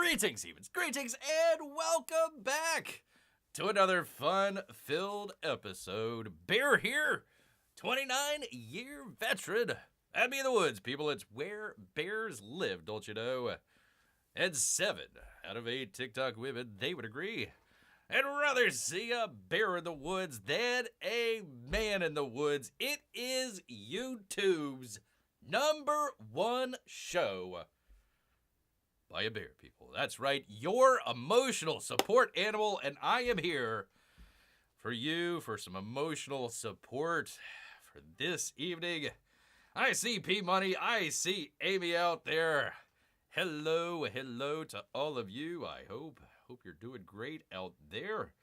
Greetings, humans. Greetings, and welcome back to another fun-filled episode. Bear here, 29-year veteran. At Me in the Woods, people. It's where bears live, don't you know? And 7 out of 8 TikTok women, they would agree. I'd rather see a bear in the woods than a man in the woods. It is YouTube's #1 show by a bear, people. That's right, your emotional support animal, and I am here for you for some emotional support for this evening. I see P-Money, I see Amy out there. Hello to all of you. I hope you're doing great out there.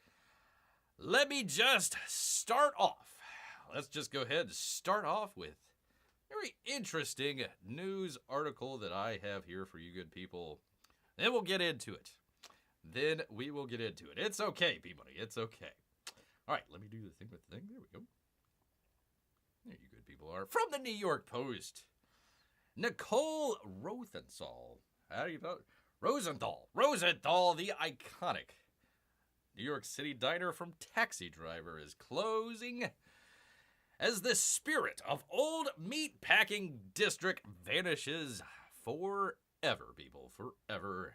Let me just start off. Let's just go ahead and start off with a very interesting news article that I have here for you good people. Then we'll get into it. It's okay, P-Money. It's okay. All right, let me do the thing with the thing. There we go. There you good people are. From the New York Post, Nicole Rosenthal. How do you know? Rosenthal, the iconic New York City diner from Taxi Driver, is closing as the spirit of old meatpacking district vanishes forever, people, forever.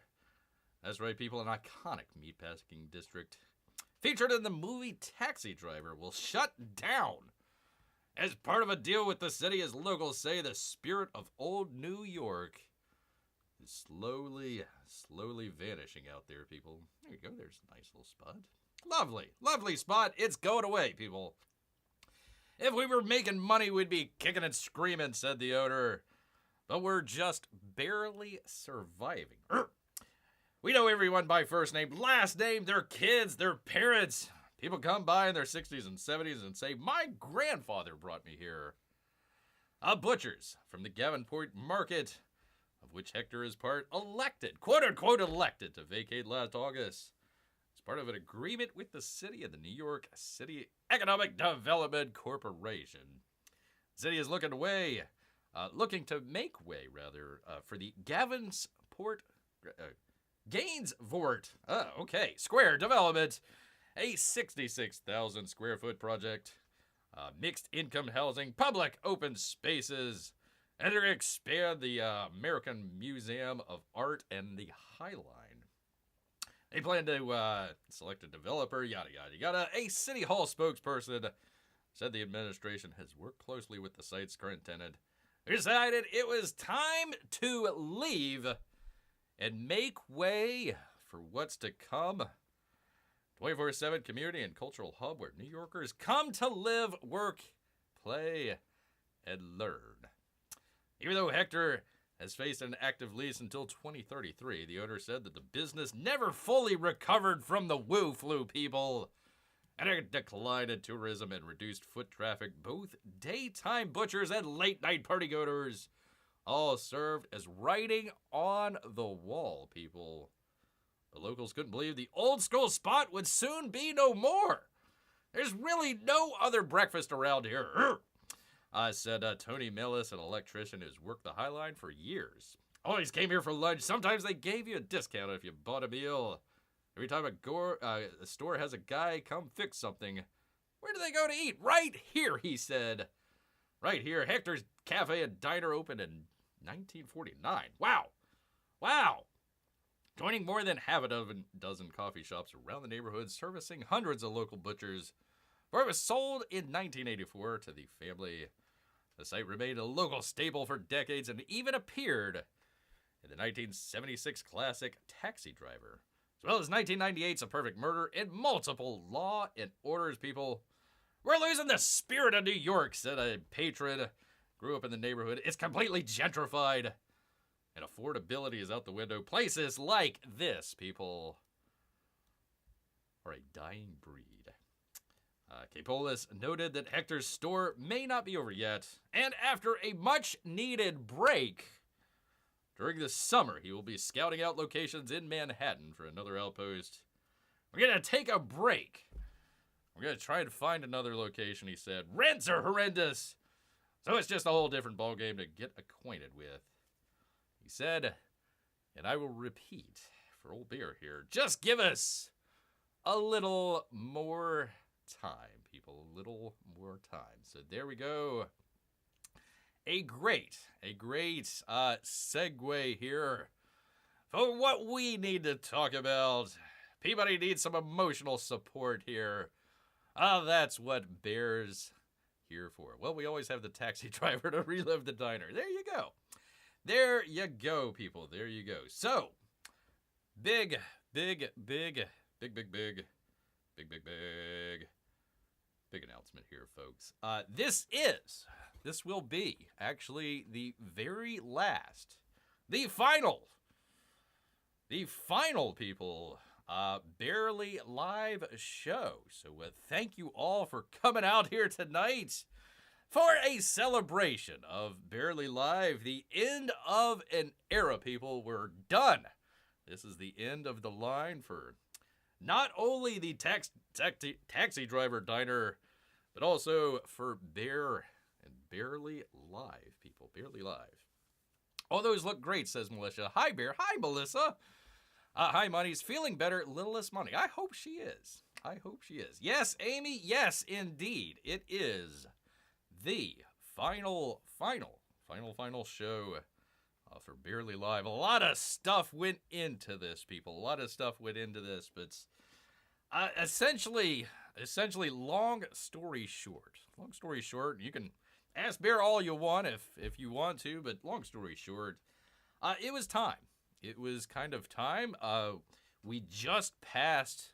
That's right, people, an iconic meatpacking district featured in the movie Taxi Driver will shut down as part of a deal with the city, as locals say the spirit of old New York is slowly vanishing out there, people. There you go. There's a nice little spot. Lovely spot. It's going away, people. If we were making money, we'd be kicking and screaming, said the owner. But we're just barely surviving. We know everyone by first name, last name, their kids, their parents. People come by in their 60s and 70s and say, my grandfather brought me here. Butchers from the Davenport Market, of which Hector is part, elected, quote-unquote elected, to vacate last August. It's part of an agreement with the city and the New York City Economic Development Corporation. The city is looking to make way, for the Gainsvort, Square development, a 66,000 square foot project, mixed income housing, public open spaces, and they're going to expand the American Museum of Art and the High Line. They plan to select a developer, yada, yada. A City Hall spokesperson said the administration has worked closely with the site's current tenant, who decided it was time to leave and make way for what's to come. 24/7 community and cultural hub where New Yorkers come to live, work, play, and learn. Even though Hector has faced an active lease until 2033, the owner said that the business never fully recovered from the Wu flu, people, and a decline in tourism and reduced foot traffic. Both daytime butchers and late-night partygoers all served as writing on the wall, people. The locals couldn't believe the old-school spot would soon be no more. There's really no other breakfast around here. Said Tony Millis, an electrician who's worked the High Line for years. Always came here for lunch. Sometimes they gave you a discount if you bought a meal. Every time a store has a guy come fix something, where do they go to eat? Right here, he said. Right here. Hector's Cafe and Diner opened in 1949. Wow. Joining more than half a dozen coffee shops around the neighborhood, servicing hundreds of local butchers. Where it was sold in 1984 to the family. The site remained a local staple for decades and even appeared in the 1976 classic Taxi Driver, as well as 1998's A Perfect Murder and multiple Law and Orders, people. We're losing the spirit of New York, said a patron. Grew up in the neighborhood. It's completely gentrified, and affordability is out the window. Places like this, people, are a dying breed. Capolis noted that Hector's store may not be over yet, and after a much-needed break, during the summer, he will be scouting out locations in Manhattan for another outpost. We're going to take a break. We're going to try and find another location, he said. Rents are horrendous, so it's just a whole different ballgame to get acquainted with. He said, and I will repeat for old Bear here. Just give us a little more time, people. A little more time. So there we go. A great segue here for what we need to talk about. Peabody needs some emotional support here. That's what Bear's here for. Well, we always have the taxi driver to relive the diner. There you go. There you go, people. There you go. So, big announcement here, folks. This will be actually the very last, the final, people, Barely Live show. So thank you all for coming out here tonight for a celebration of Barely Live, the end of an era, people. We're done. This is the end of the line for not only the taxi driver diner, but also for Bear and Barely Live, people. Barely Live. All those look great, says Melissa. Hi, Bear. Hi, Melissa. Hi, Money's feeling better. Littlest Money. I hope she is. Yes, Amy. Yes, indeed. It is the final show for Barely Live. A lot of stuff went into this, people. A lot of stuff went into this, but essentially, long story short, you can ask Bear all you want if you want to, but long story short, it was time. It was kind of time. We just passed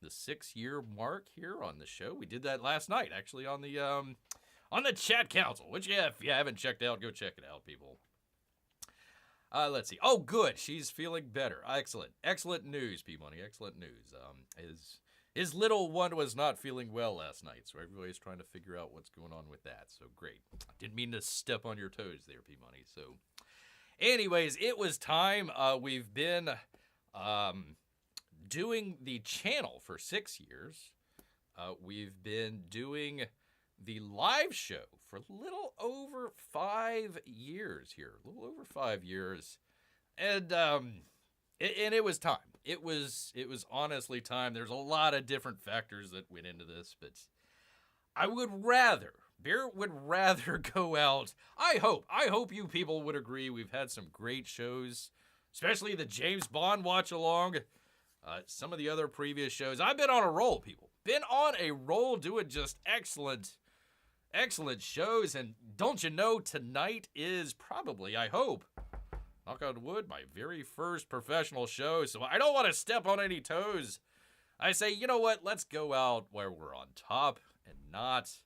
the 6-year mark here on the show. We did that last night, actually, on the chat council, which, yeah, if you haven't checked out, go check it out, people. Let's see. Oh, good. She's feeling better. Excellent news, P-Money. Excellent news. His little one was not feeling well last night, so everybody's trying to figure out what's going on with that. So great. Didn't mean to step on your toes there, P-Money. So anyways, it was time. We've been doing the channel for 6 years. We've been doing the live show for a little over 5 years here. A little over 5 years. And it was time. It was honestly time. There's a lot of different factors that went into this, but Bear would rather go out. I hope you people would agree. We've had some great shows, especially the James Bond watch along. Some of the other previous shows. I've been on a roll, people. Been on a roll doing just excellent shows. And don't you know, tonight is probably, I hope, knock on wood, my very first professional show. So I don't want to step on any toes. I say, you know what? Let's go out where we're on top and not,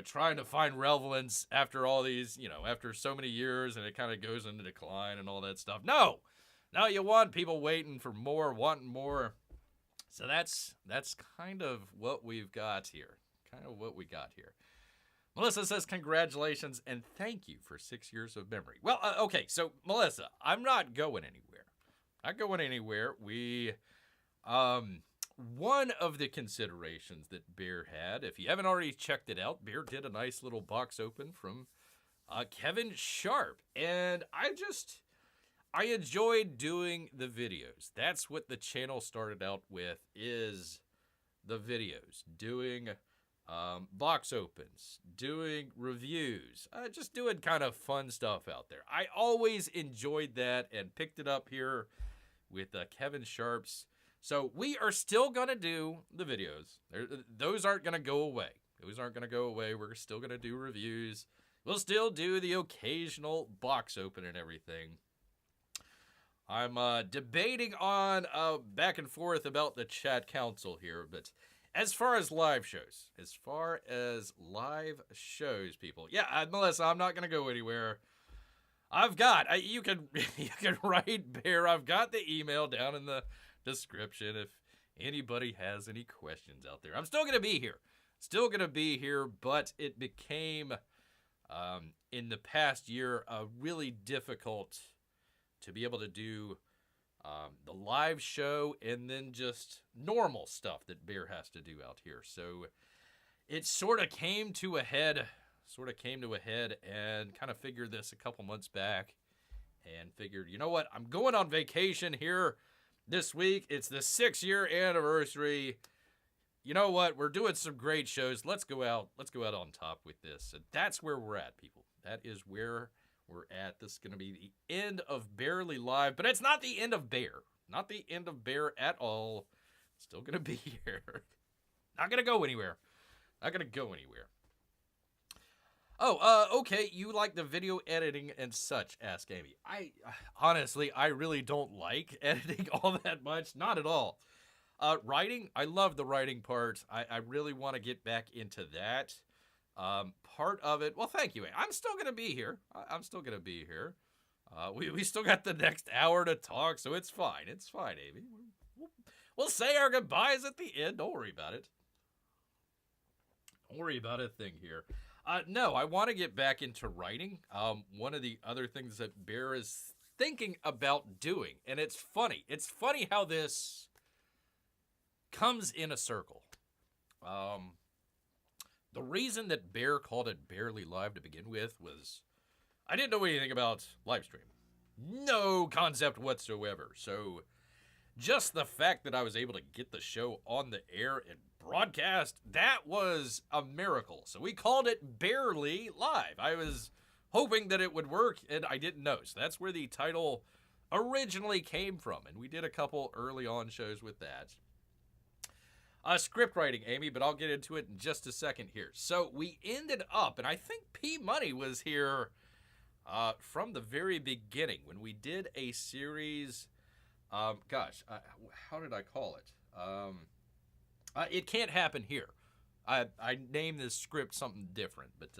trying to find relevance after all these, after so many years and it kind of goes into decline and all that stuff. No, you want people waiting for more, wanting more. So that's kind of what we've got here. Melissa says, congratulations and thank you for 6 years of memory. Well, okay, so Melissa, I'm not going anywhere. We, one of the considerations that Bear had, if you haven't already checked it out, Bear did a nice little box open from Kevin Sharp. And I enjoyed doing the videos. That's what the channel started out with, is the videos. Doing box opens, doing reviews, just doing kind of fun stuff out there. I always enjoyed that and picked it up here with Kevin Sharp's. So we are still going to do the videos. Those aren't going to go away. We're still going to do reviews. We'll still do the occasional box open and everything. I'm debating on back and forth about the chat council here, but as far as live shows, people. Yeah, Melissa, I'm not going to go anywhere. You can write Bear. I've got the email down in the description if anybody has any questions out there. I'm still going to be here. But it became, in the past year, really difficult to be able to do the live show and then just normal stuff that Bear has to do out here. So it sort of came to a head and kind of figured this a couple months back and figured, you know what, I'm going on vacation here This week, it's the 6-year anniversary. You know what? We're doing some great shows. Let's go out on top with this. And that's where we're at, people. That is where we're at. This is going to be the end of Barely Live, but it's not the end of Bear. Not the end of Bear at all. Still going to be here. Not going to go anywhere. Not going to go anywhere. Oh, okay, you like the video editing and such, asked Amy. Honestly, I really don't like editing all that much. Not at all. Writing, I love the writing part. I really want to get back into that. Part of it, well, thank you. I'm still going to be here. I'm still going to be here. We still got the next hour to talk, so it's fine. It's fine, Amy. We'll say our goodbyes at the end. Don't worry about it. Don't worry about a thing here. No, I want to get back into writing. One of the other things that Bear is thinking about doing, and it's funny. It's funny how this comes in a circle. The reason that Bear called it Barely Live to begin with was I didn't know anything about live stream. No concept whatsoever. So just the fact that I was able to get the show on the air and broadcast, that was a miracle. So we called it Barely Live. I was hoping that it would work, and I didn't know. So that's where the title originally came from, and we did a couple early on shows with that. Script writing, Amy, but I'll get into it in just a second here. So we ended up, and I think P Money was here from the very beginning when we did a series. How did I call it? It Can't Happen Here. I named this script something different, but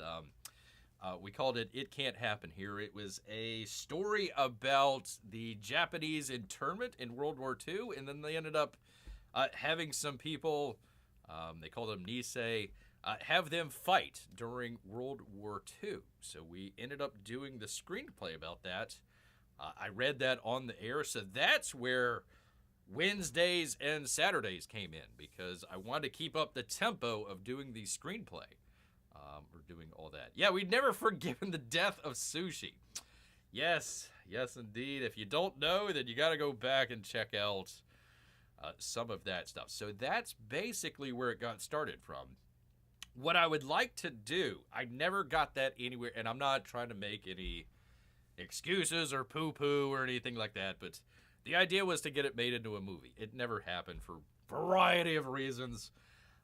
we called it It Can't Happen Here. It was a story about the Japanese internment in World War II, and then they ended up having some people, they call them Nisei, have them fight during World War II. So we ended up doing the screenplay about that. I read that on the air, so that's where Wednesdays and Saturdays came in, because I wanted to keep up the tempo of doing the screenplay, or doing all that. Yeah, we'd never forgiven the death of sushi. Yes, indeed. If you don't know, then you got to go back and check out some of that stuff. So that's basically where it got started from. What I would like to do, I never got that anywhere, and I'm not trying to make any excuses or poo-poo or anything like that, but the idea was to get it made into a movie. It never happened for a variety of reasons.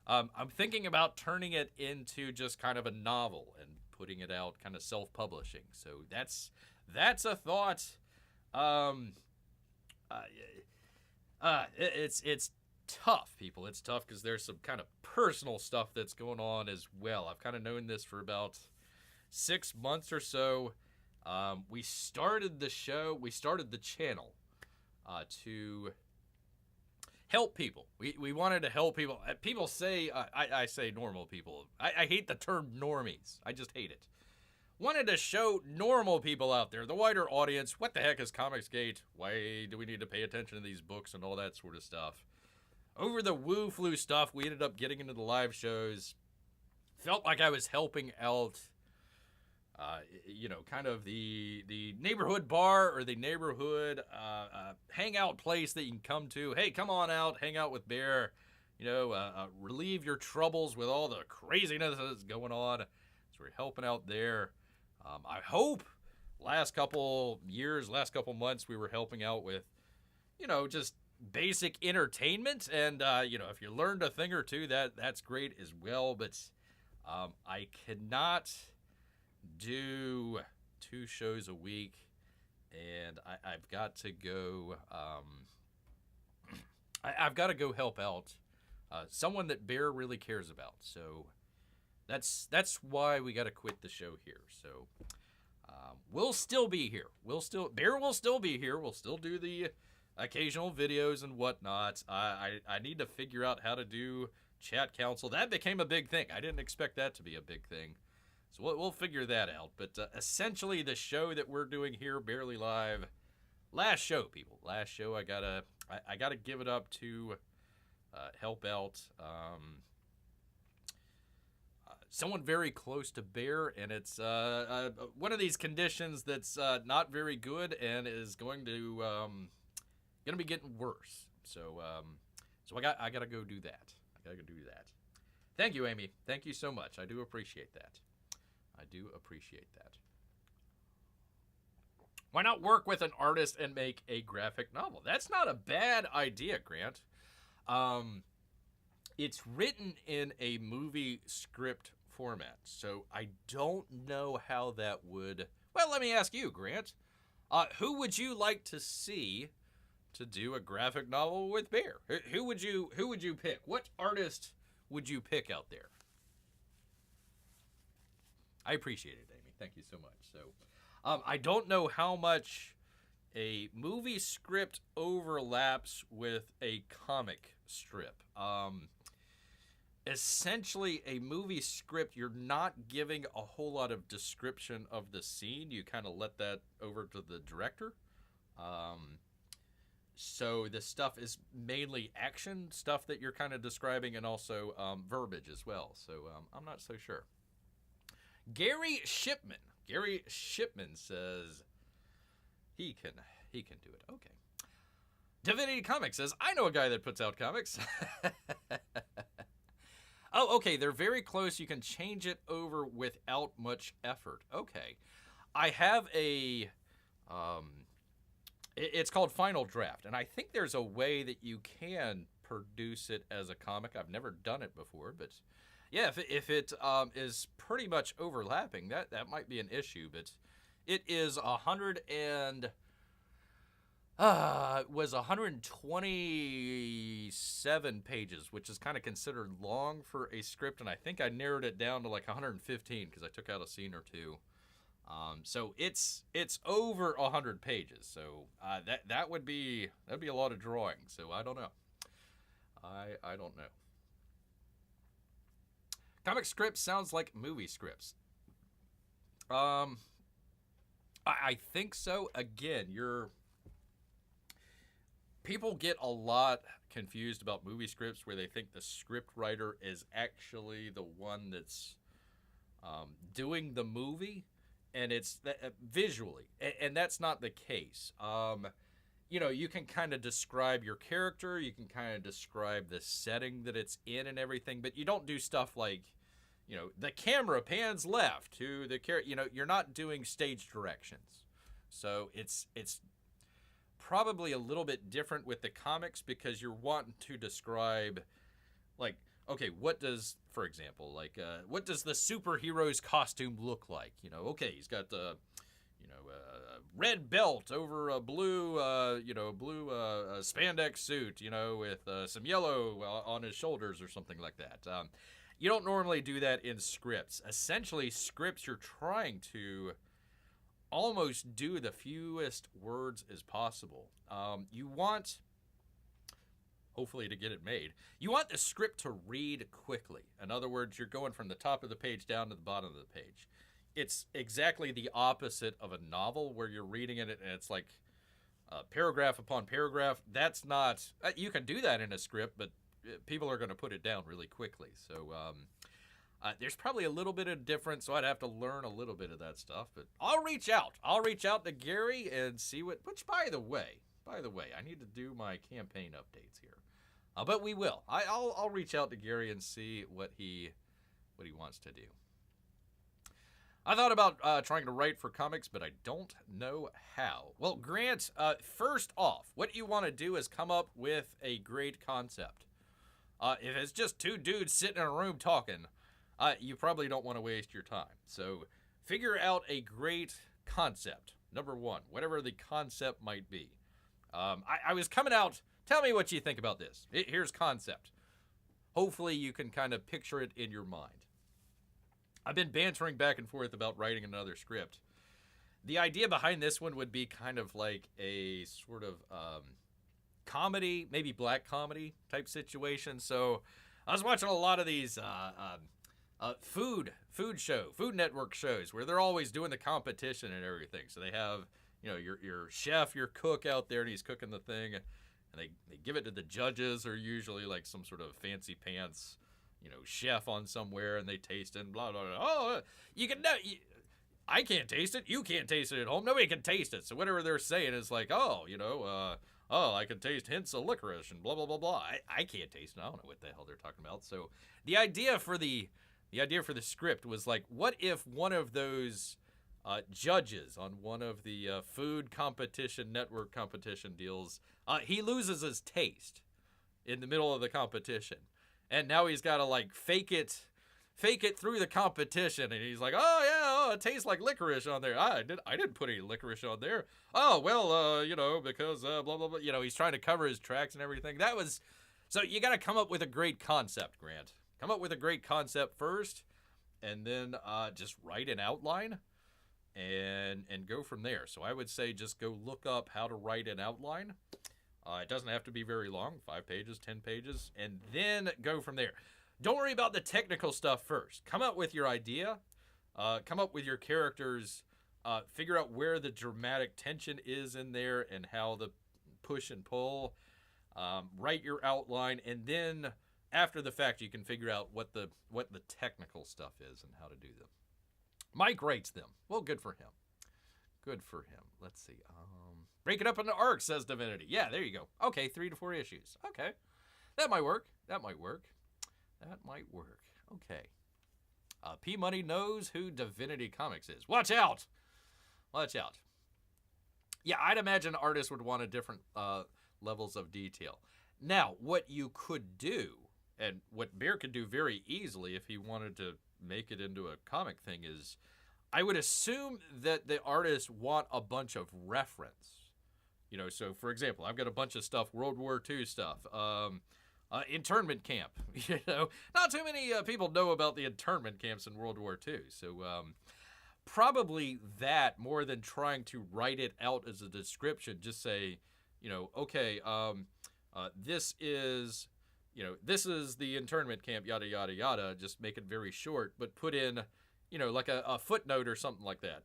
I'm thinking about turning it into just kind of a novel and putting it out kind of self-publishing. So that's a thought. It's tough, people. It's tough because there's some kind of personal stuff that's going on as well. I've kind of known this for about 6 months or so. We started the channel to help people. We wanted to help people. People say, I say normal people. I hate the term normies. I just hate it. Wanted to show normal people out there, the wider audience, what the heck is Comicsgate? Why do we need to pay attention to these books and all that sort of stuff? Over the woo flu stuff, we ended up getting into the live shows. Felt like I was helping out, kind of the neighborhood bar or the neighborhood hangout place that you can come to. Hey, come on out, hang out with Bear. Relieve your troubles with all the craziness that's going on. So we're helping out there. I hope last couple months, we were helping out with, just basic entertainment. And, if you learned a thing or two, that's great as well. But I cannot do 2 shows a week, and I've got to go. I've got to go help out someone that Bear really cares about. So that's why we got to quit the show here. So we'll still be here. Bear will still be here. We'll still do the occasional videos and whatnot. I need to figure out how to do chat council. That became a big thing. I didn't expect that to be a big thing. So we'll figure that out. But essentially, the show that we're doing here, Barely Live, last show, people. Last show, I gotta give it up to help out someone very close to Bear, and it's one of these conditions that's not very good and is going to gonna be getting worse. So I gotta go do that. I gotta go do that. Thank you, Amy. Thank you so much. I do appreciate that. I do appreciate that. Why not work with an artist and make a graphic novel? That's not a bad idea, Grant. It's written in a movie script format, so I don't know how that would... Well, let me ask you, Grant. Who would you like to see to do a graphic novel with Bear? Who would you pick? What artist would you pick out there? I appreciate it, Amy. Thank you so much. So, I don't know how much a movie script overlaps with a comic strip. Essentially, a movie script, you're not giving a whole lot of description of the scene. You kind of let that over to the director. So this stuff is mainly action stuff that you're kind of describing, and also verbiage as well. So I'm not so sure. Gary Shipman says he can do it. Okay. Divinity Comics says, I know a guy that puts out comics. Oh, okay. They're very close. You can change it over without much effort. Okay. I have a... it's called Final Draft, and I think there's a way that you can produce it as a comic. I've never done it before, but yeah, if it is pretty much overlapping, that might be an issue. But it is 127 pages, which is kind of considered long for a script, and I think I narrowed it down to like 115 because I took out a scene or two. So it's over 100 pages. So that'd be a lot of drawing. So I don't know. I don't know. Comic scripts sounds like movie scripts. I think so. Again, people get a lot confused about movie scripts where they think the script writer is actually the one that's doing the movie. And it's visually, and that's not the case. You can kind of describe your character, you can kind of describe the setting that it's in and everything, but you don't do stuff like, the camera pans left to the character. You're not doing stage directions. So it's probably a little bit different with the comics because you're wanting to describe, like, okay, what does, for example, what does the superhero's costume look like? Okay, he's got a red belt over a blue spandex suit, with some yellow on his shoulders or something like that. You don't normally do that in scripts. Essentially, scripts, you're trying to almost do the fewest words as possible. You want... hopefully to get it made, you want the script to read quickly. In other words, you're going from the top of the page down to the bottom of the page. It's exactly the opposite of a novel where you're reading it and it's like paragraph upon paragraph. That's not... you can do that in a script, but people are going to put it down really quickly. So there's probably a little bit of difference, so I'd have to learn a little bit of that stuff. But I'll reach out. I'll reach out to Gary and see what... Which, by the way, I need to do my campaign updates here. But we will. I'll reach out to Gary and see what he wants to do. I thought about trying to write for comics, but I don't know how. Well, Grant, first off, what you want to do is come up with a great concept. If it's just two dudes sitting in a room talking, you probably don't want to waste your time. So figure out a great concept. Number one, whatever the concept might be. I was coming out... Tell me what you think about this. Here's concept. Hopefully you can kind of picture it in your mind. I've been bantering back and forth about writing another script. The idea behind this one would be kind of like a sort of comedy, maybe black comedy type situation. So I was watching a lot of these food network shows where they're always doing the competition and everything. So they have, your chef, your cook out there, and he's cooking the thing. And they give it to the judges, or usually like some sort of fancy pants, chef on somewhere, and they taste it and blah, blah, blah. Oh, I can't taste it. You can't taste it at home. Nobody can taste it. So whatever they're saying is like, oh, I can taste hints of licorice and blah blah blah blah. I can't taste it. I don't know what the hell they're talking about. So the idea for the script was like, what if one of those judges on one of the food competition network competition deals, he loses his taste in the middle of the competition, and now he's got to like fake it through the competition, and he's like, oh yeah, it tastes like licorice on there. I didn't put any licorice on there. Oh well, because blah blah blah. He's trying to cover his tracks and everything. So you got to come up with a great concept, Grant. Come up with a great concept first, and then just write an outline, and go from there. So I would say just go look up how to write an outline. It doesn't have to be very long, 5 pages, 10 pages, and then go from there. Don't worry about the technical stuff first. Come up with your idea. Come up with your characters. Figure out where the dramatic tension is in there and how the push and pull. Write your outline, and then after the fact, you can figure out what the technical stuff is and how to do them. Mike writes them. Well, good for him. Good for him. Let's see. Break it up into arcs, says Divinity. Yeah, there you go. Okay, 3 to 4 issues. Okay. That might work. Okay. P Money knows who Divinity Comics is. Watch out! Yeah, I'd imagine artists would want a different levels of detail. Now, what you could do, and what Bear could do very easily if he wanted to make it into a comic thing, is I would assume that the artists want a bunch of reference. So for example, I've got a bunch of stuff, World War II stuff, internment camp. Not too many people know about the internment camps in World War II. So probably that, more than trying to write it out as a description, just say, okay, this is the internment camp, yada, yada, yada. Just make it very short, but put in, like a footnote or something like that,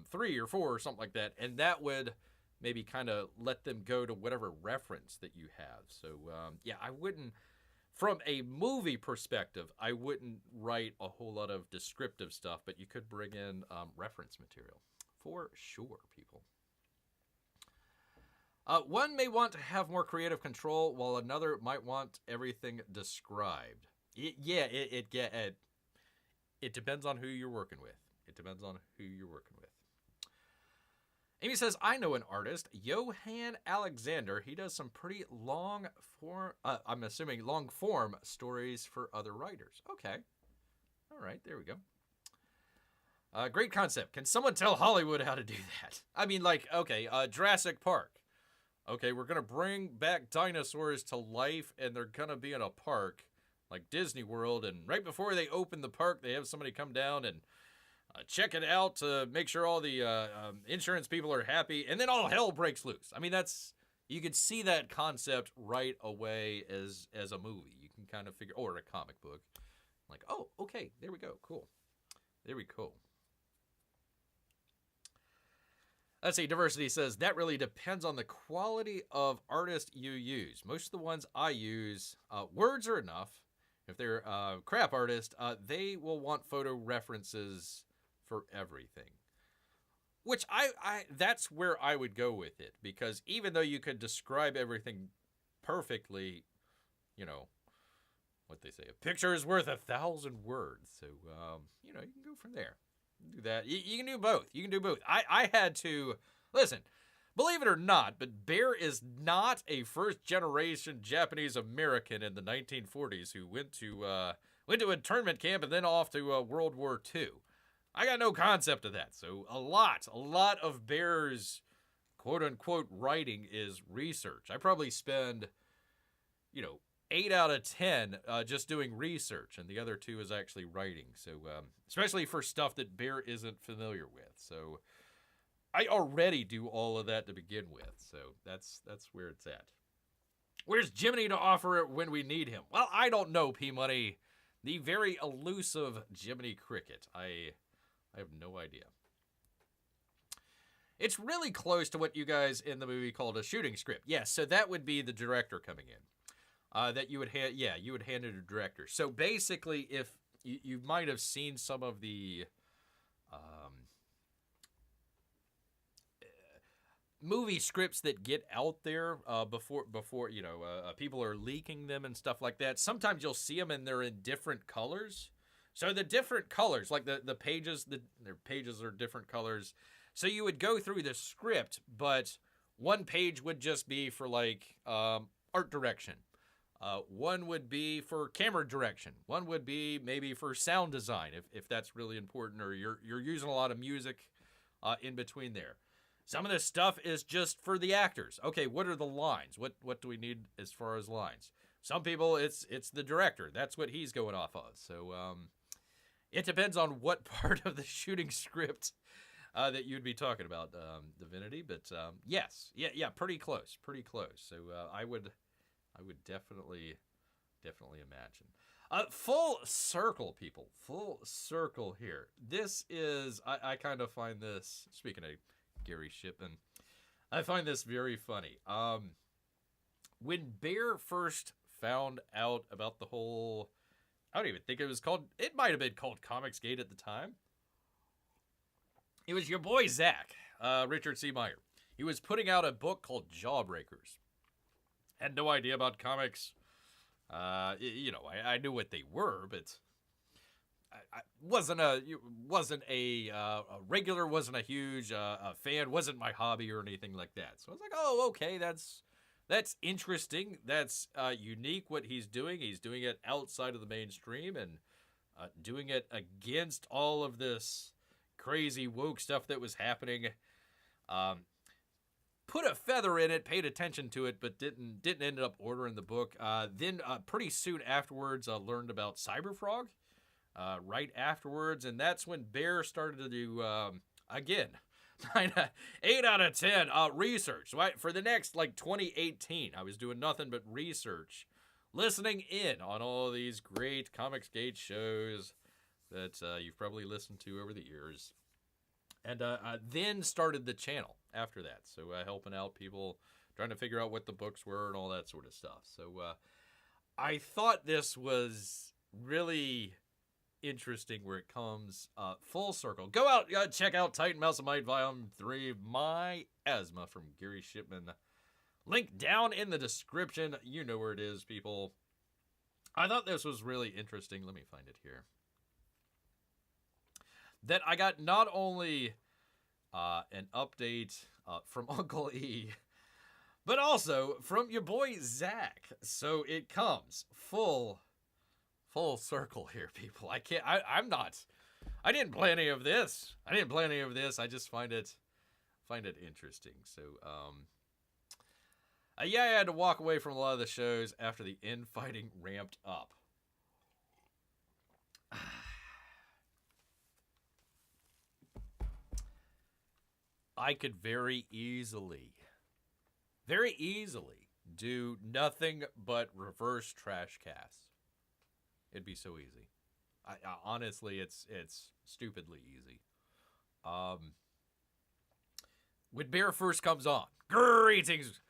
3 or 4 or something like that. And that would maybe kind of let them go to whatever reference that you have. So, I wouldn't, from a movie perspective, I wouldn't write a whole lot of descriptive stuff, but you could bring in reference material. For sure, people. One may want to have more creative control, while another might want everything described. It depends on who you're working with. Amy says, I know an artist, Johan Alexander. He does some pretty long form stories for other writers. Okay. All right, there we go. Great concept. Can someone tell Hollywood how to do that? I mean, Jurassic Park. Okay, we're going to bring back dinosaurs to life, and they're going to be in a park like Disney World, and right before they open the park, they have somebody come down and check it out to make sure all the insurance people are happy, and then all hell breaks loose. I mean, you could see that concept right away as a movie. You can kind of figure, or a comic book. Like, oh, okay, there we go, cool. Let's see, Diversity says, that really depends on the quality of artist you use. Most of the ones I use, words are enough. If they're crap artist, they will want photo references for everything. Which that's where I would go with it, because even though you could describe everything perfectly, what they say, a picture is worth 1,000 words. So, you can go from there. Do that. You can do both. I had to, listen, believe it or not, but Bear is not a first-generation Japanese American in the 1940s who went to internment camp and then off to World War II. I got no concept of that. So a lot of Bear's quote-unquote writing is research. I probably spend, 8 out of 10 just doing research, and the other 2 is actually writing. So especially for stuff that Bear isn't familiar with. So I already do all of that to begin with. So that's where it's at. Where's Jiminy to offer it when we need him? Well, I don't know, P-Money. The very elusive Jiminy Cricket. I have no idea. It's really close to what you guys in the movie called a shooting script. Yes, so that would be the director coming in. That you would hand it to a director. So basically, if you might have seen some of the movie scripts that get out there before people are leaking them and stuff like that. Sometimes you'll see them and they're in different colors. So the different colors, like the pages, their pages are different colors. So you would go through the script, but one page would just be for like art direction. One would be for camera direction. One would be maybe for sound design, if that's really important, or you're using a lot of music in between there. Some of this stuff is just for the actors. Okay, what are the lines? What do we need as far as lines? Some people, it's the director. That's what he's going off of. So it depends on what part of the shooting script that you'd be talking about, Divinity. But yes, yeah, pretty close. So I would definitely imagine. Full circle, people. Full circle here. This is, I kind of find this, speaking of Gary Shipman, I find this very funny. When Bear first found out about the whole, I don't even think it might have been called Comicsgate at the time. It was your boy Zach, Richard C. Meyer. He was putting out a book called Jawbreakers. Had no idea about comics. I knew what they were, but I wasn't a regular, wasn't a huge fan, wasn't my hobby or anything like that. So I was like, oh, okay, that's interesting. That's unique what he's doing. He's doing it outside of the mainstream and doing it against all of this crazy woke stuff that was happening. Put a feather in it, paid attention to it, but didn't end up ordering the book. Then pretty soon afterwards, learned about Cyberfrog. Right afterwards, and that's when Bear started to do again 8 out of 10 research. Right for the next 2018, I was doing nothing but research, listening in on all these great Comicsgate shows that you've probably listened to over the years. And then started the channel after that. So helping out people, trying to figure out what the books were and all that sort of stuff. So I thought this was really interesting where it comes full circle. Go out, check out Titan Mouse and Might Volume 3, My Asthma from Gary Shipman. Link down in the description. You know where it is, people. I thought this was really interesting. Let me find it here. That I got not only an update from Uncle E, but also from your boy Zach. So it comes full circle here, people. I didn't play any of this. I just find it interesting. So I had to walk away from a lot of the shows after the infighting ramped up. I could very easily do nothing but reverse trash casts. It'd be so easy. Honestly, it's stupidly easy. When Bear first comes on, greetings,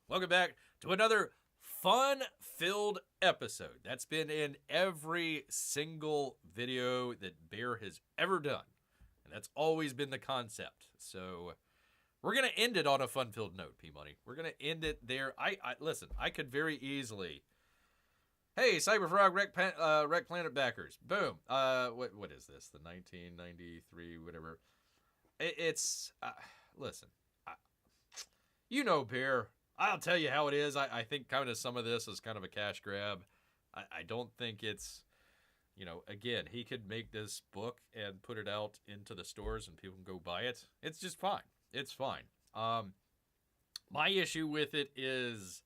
welcome back to another fun-filled episode. That's been in every single video that Bear has ever done. And that's always been the concept. So we're going to end it on a fun-filled note, P-Money. We're going to end it there. Listen, I could very easily... Hey, Cyberfrog Wreck Planet backers. Boom. What is this? The 1993, whatever. Listen. Bear. I'll tell you how it is. I think kind of some of this is kind of a cash grab. I don't think it's, again, he could make this book and put it out into the stores and people can go buy it. It's just fine. It's fine. My issue with it is...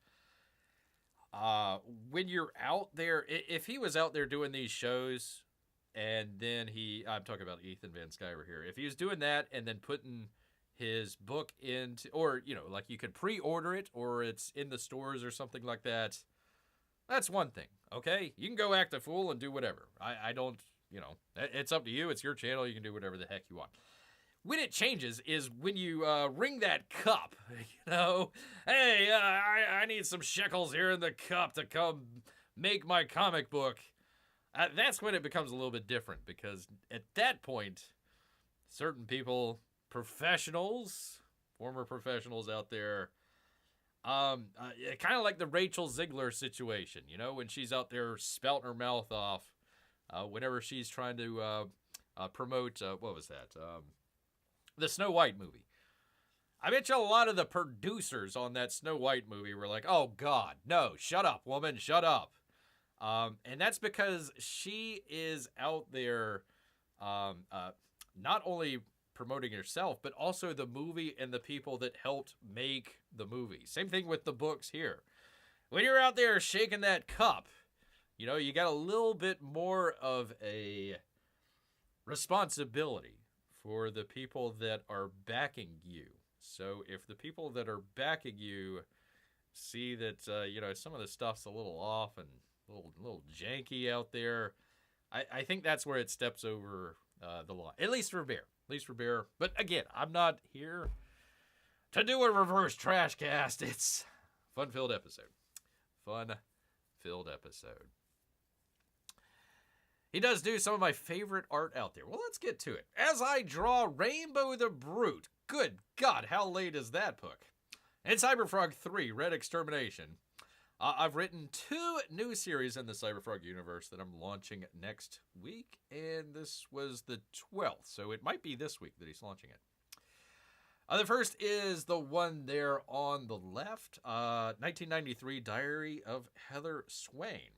when you're out there, if he was out there doing these shows and then I'm talking about Ethan Van Sciver here. If he was doing that and then putting his book into, or, you could pre-order it or it's in the stores or something like that. That's one thing. Okay. You can go act a fool and do whatever. I don't, it's up to you. It's your channel. You can do whatever the heck you want. When it changes is when you ring that cup, hey, I need some shekels here in the cup to come make my comic book. That's when it becomes a little bit different because at that point, certain people, professionals former professionals out there. Kind of like the Rachel Ziegler situation, you know, when she's out there spouting her mouth off whenever she's trying to promote, what was that? The Snow White movie. I bet you a lot of the producers on that Snow White movie were like, oh, God, no, shut up, woman, shut up. And that's because she is out there not only promoting herself, but also the movie and the people that helped make the movie. Same thing with the books here. When you're out there shaking that cup, you know, you got a little bit more of a responsibility for the people that are backing you. So if the people that are backing you see that, you know, some of the stuff's a little off and a little janky out there, I think that's where it steps over the line. At least for Bear. But again, I'm not here to do a reverse trash cast. It's fun-filled episode. He does do some of my favorite art out there. Well, let's get to it. As I draw Rainbow the Brute. Good God, how late is that book? And Cyberfrog 3, Red Extermination. I've written 2 new series in the Cyberfrog universe that I'm launching next week, and this was the 12th, so it might be this week that he's launching it. The first is the one there on the left, 1993 Diary of Heather Swain.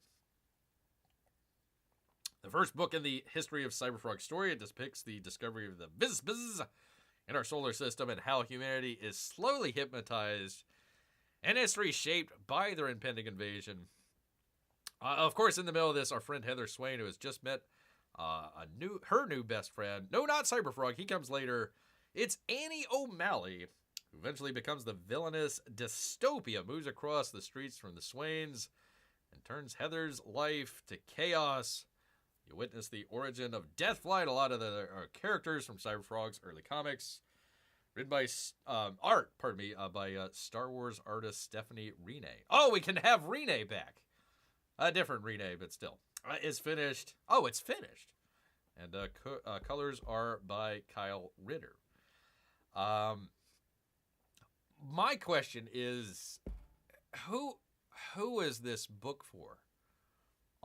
The first book in the history of Cyberfrog story. It depicts the discovery of the Bzz in our solar system and how humanity is slowly hypnotized and history shaped by their impending invasion. Of course, in the middle of this, our friend Heather Swain, who has just met her new best friend. No, not Cyberfrog. He comes later. It's Annie O'Malley, who eventually becomes the villainous dystopia, moves across the streets from the Swains, and turns Heather's life to chaos. You witness the origin of Deathflight, a lot of the characters from Cyberfrog's early comics, written by by Star Wars artist Stephanie Renee. Oh, we can have Renee back. A different Renee, but still. Is finished. Oh, it's finished. And colors are by Kyle Ritter. My question is, who is this book for?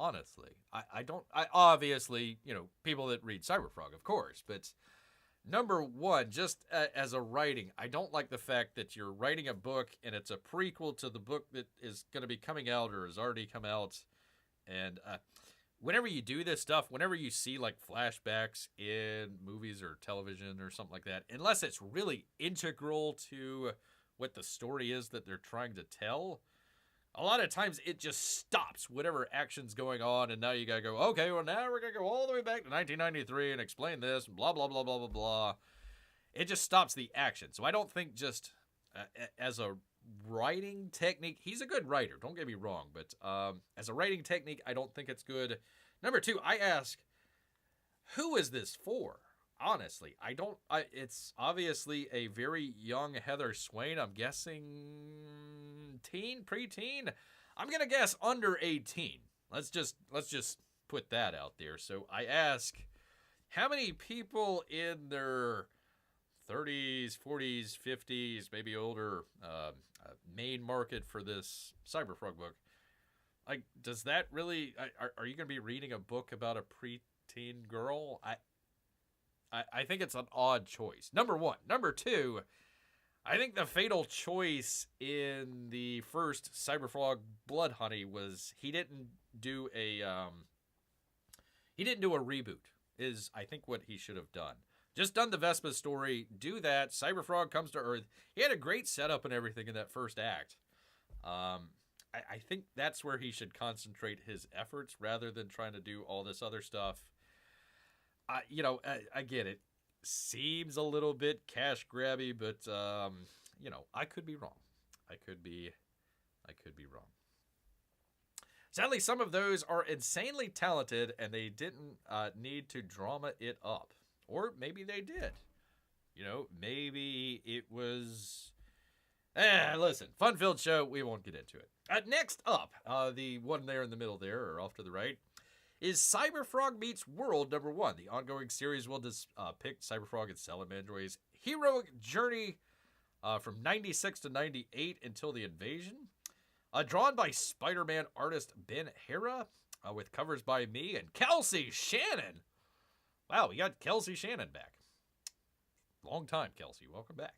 Honestly, I obviously, you know, people that read Cyberfrog, of course, but number one, just as a writing, I don't like the fact that you're writing a book and it's a prequel to the book that is going to be coming out or has already come out. And whenever you do this stuff, whenever you see like flashbacks in movies or television or something like that, unless it's really integral to what the story is that they're trying to tell, a lot of times it just stops whatever action's going on, and now you gotta go, okay, well now we're gonna go all the way back to 1993 and explain this, and blah, blah, blah, blah, blah, blah. It just stops the action. So I don't think just as a writing technique, he's a good writer, don't get me wrong, but as a writing technique, I don't think it's good. Number two, I ask, who is this for? Honestly, it's obviously a very young Heather Swain. I'm guessing preteen. I'm going to guess under 18. Let's just put that out there. So I ask, how many people in their 30s, 40s, 50s, maybe older, main market for this Cyberfrog book? Like, does that really, are you going to be reading a book about a preteen girl? I think it's an odd choice. Number one. Number two, I think the fatal choice in the first Cyberfrog Blood Honey was he didn't do a reboot, is I think what he should have done. Just done the Vespa story, do that, Cyberfrog comes to Earth. He had a great setup and everything in that first act. I think that's where he should concentrate his efforts rather than trying to do all this other stuff. I get it. Seems a little bit cash grabby, but, I could be wrong. I could be wrong. Sadly, some of those are insanely talented, and they didn't need to drama it up. Or maybe they did. Maybe it was... listen, fun-filled show. We won't get into it. Next up, the one there in the middle there, or off to the right, is Cyberfrog Meets World #1. The ongoing series will depict Cyberfrog and Salamandroid's heroic journey from 96 to 98 until the invasion. Drawn by Spider-Man artist Ben Hera, with covers by me and Kelsey Shannon. Wow, we got Kelsey Shannon back. Long time, Kelsey. Welcome back.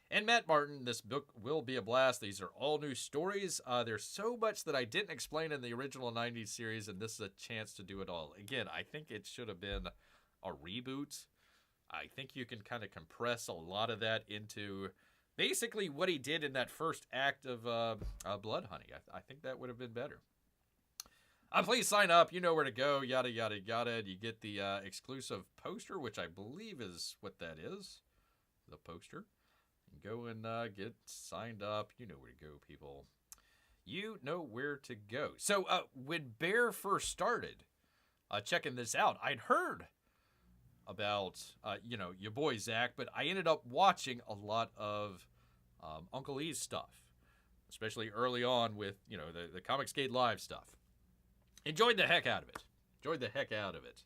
And Matt Martin. This book will be a blast. These are all new stories. There's so much that I didn't explain in the original 90s series, and this is a chance to do it all. Again, I think it should have been a reboot. I think you can kind of compress a lot of that into basically what he did in that first act of Blood Honey. I think that would have been better. Please sign up. You know where to go. Yada, yada, yada. You get the exclusive poster, which I believe is what that is. The poster. Go and get signed up. You know where to go, people. You know where to go. So when Bear first started checking this out, I'd heard about, your boy Zach, but I ended up watching a lot of Uncle E's stuff, especially early on with, the Comicsgate Live stuff. Enjoyed the heck out of it.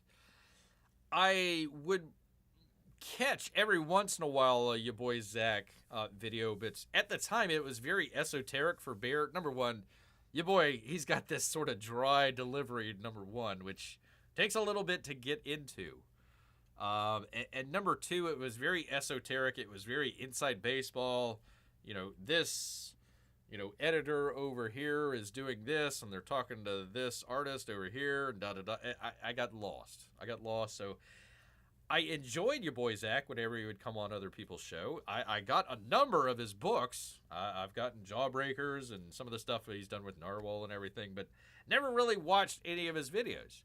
I would catch every once in a while your boy Zach video, but at the time it was very esoteric for Bear. Number one, your boy, he's got this sort of dry delivery, number one, which takes a little bit to get into. And number two, it was very esoteric. It was very inside baseball. This, editor over here is doing this, and they're talking to this artist over here, and da-da-da. I got lost. So I enjoyed your boy Zach whenever he would come on other people's show. I got a number of his books. I've gotten Jawbreakers and some of the stuff that he's done with Narwhal and everything, but never really watched any of his videos.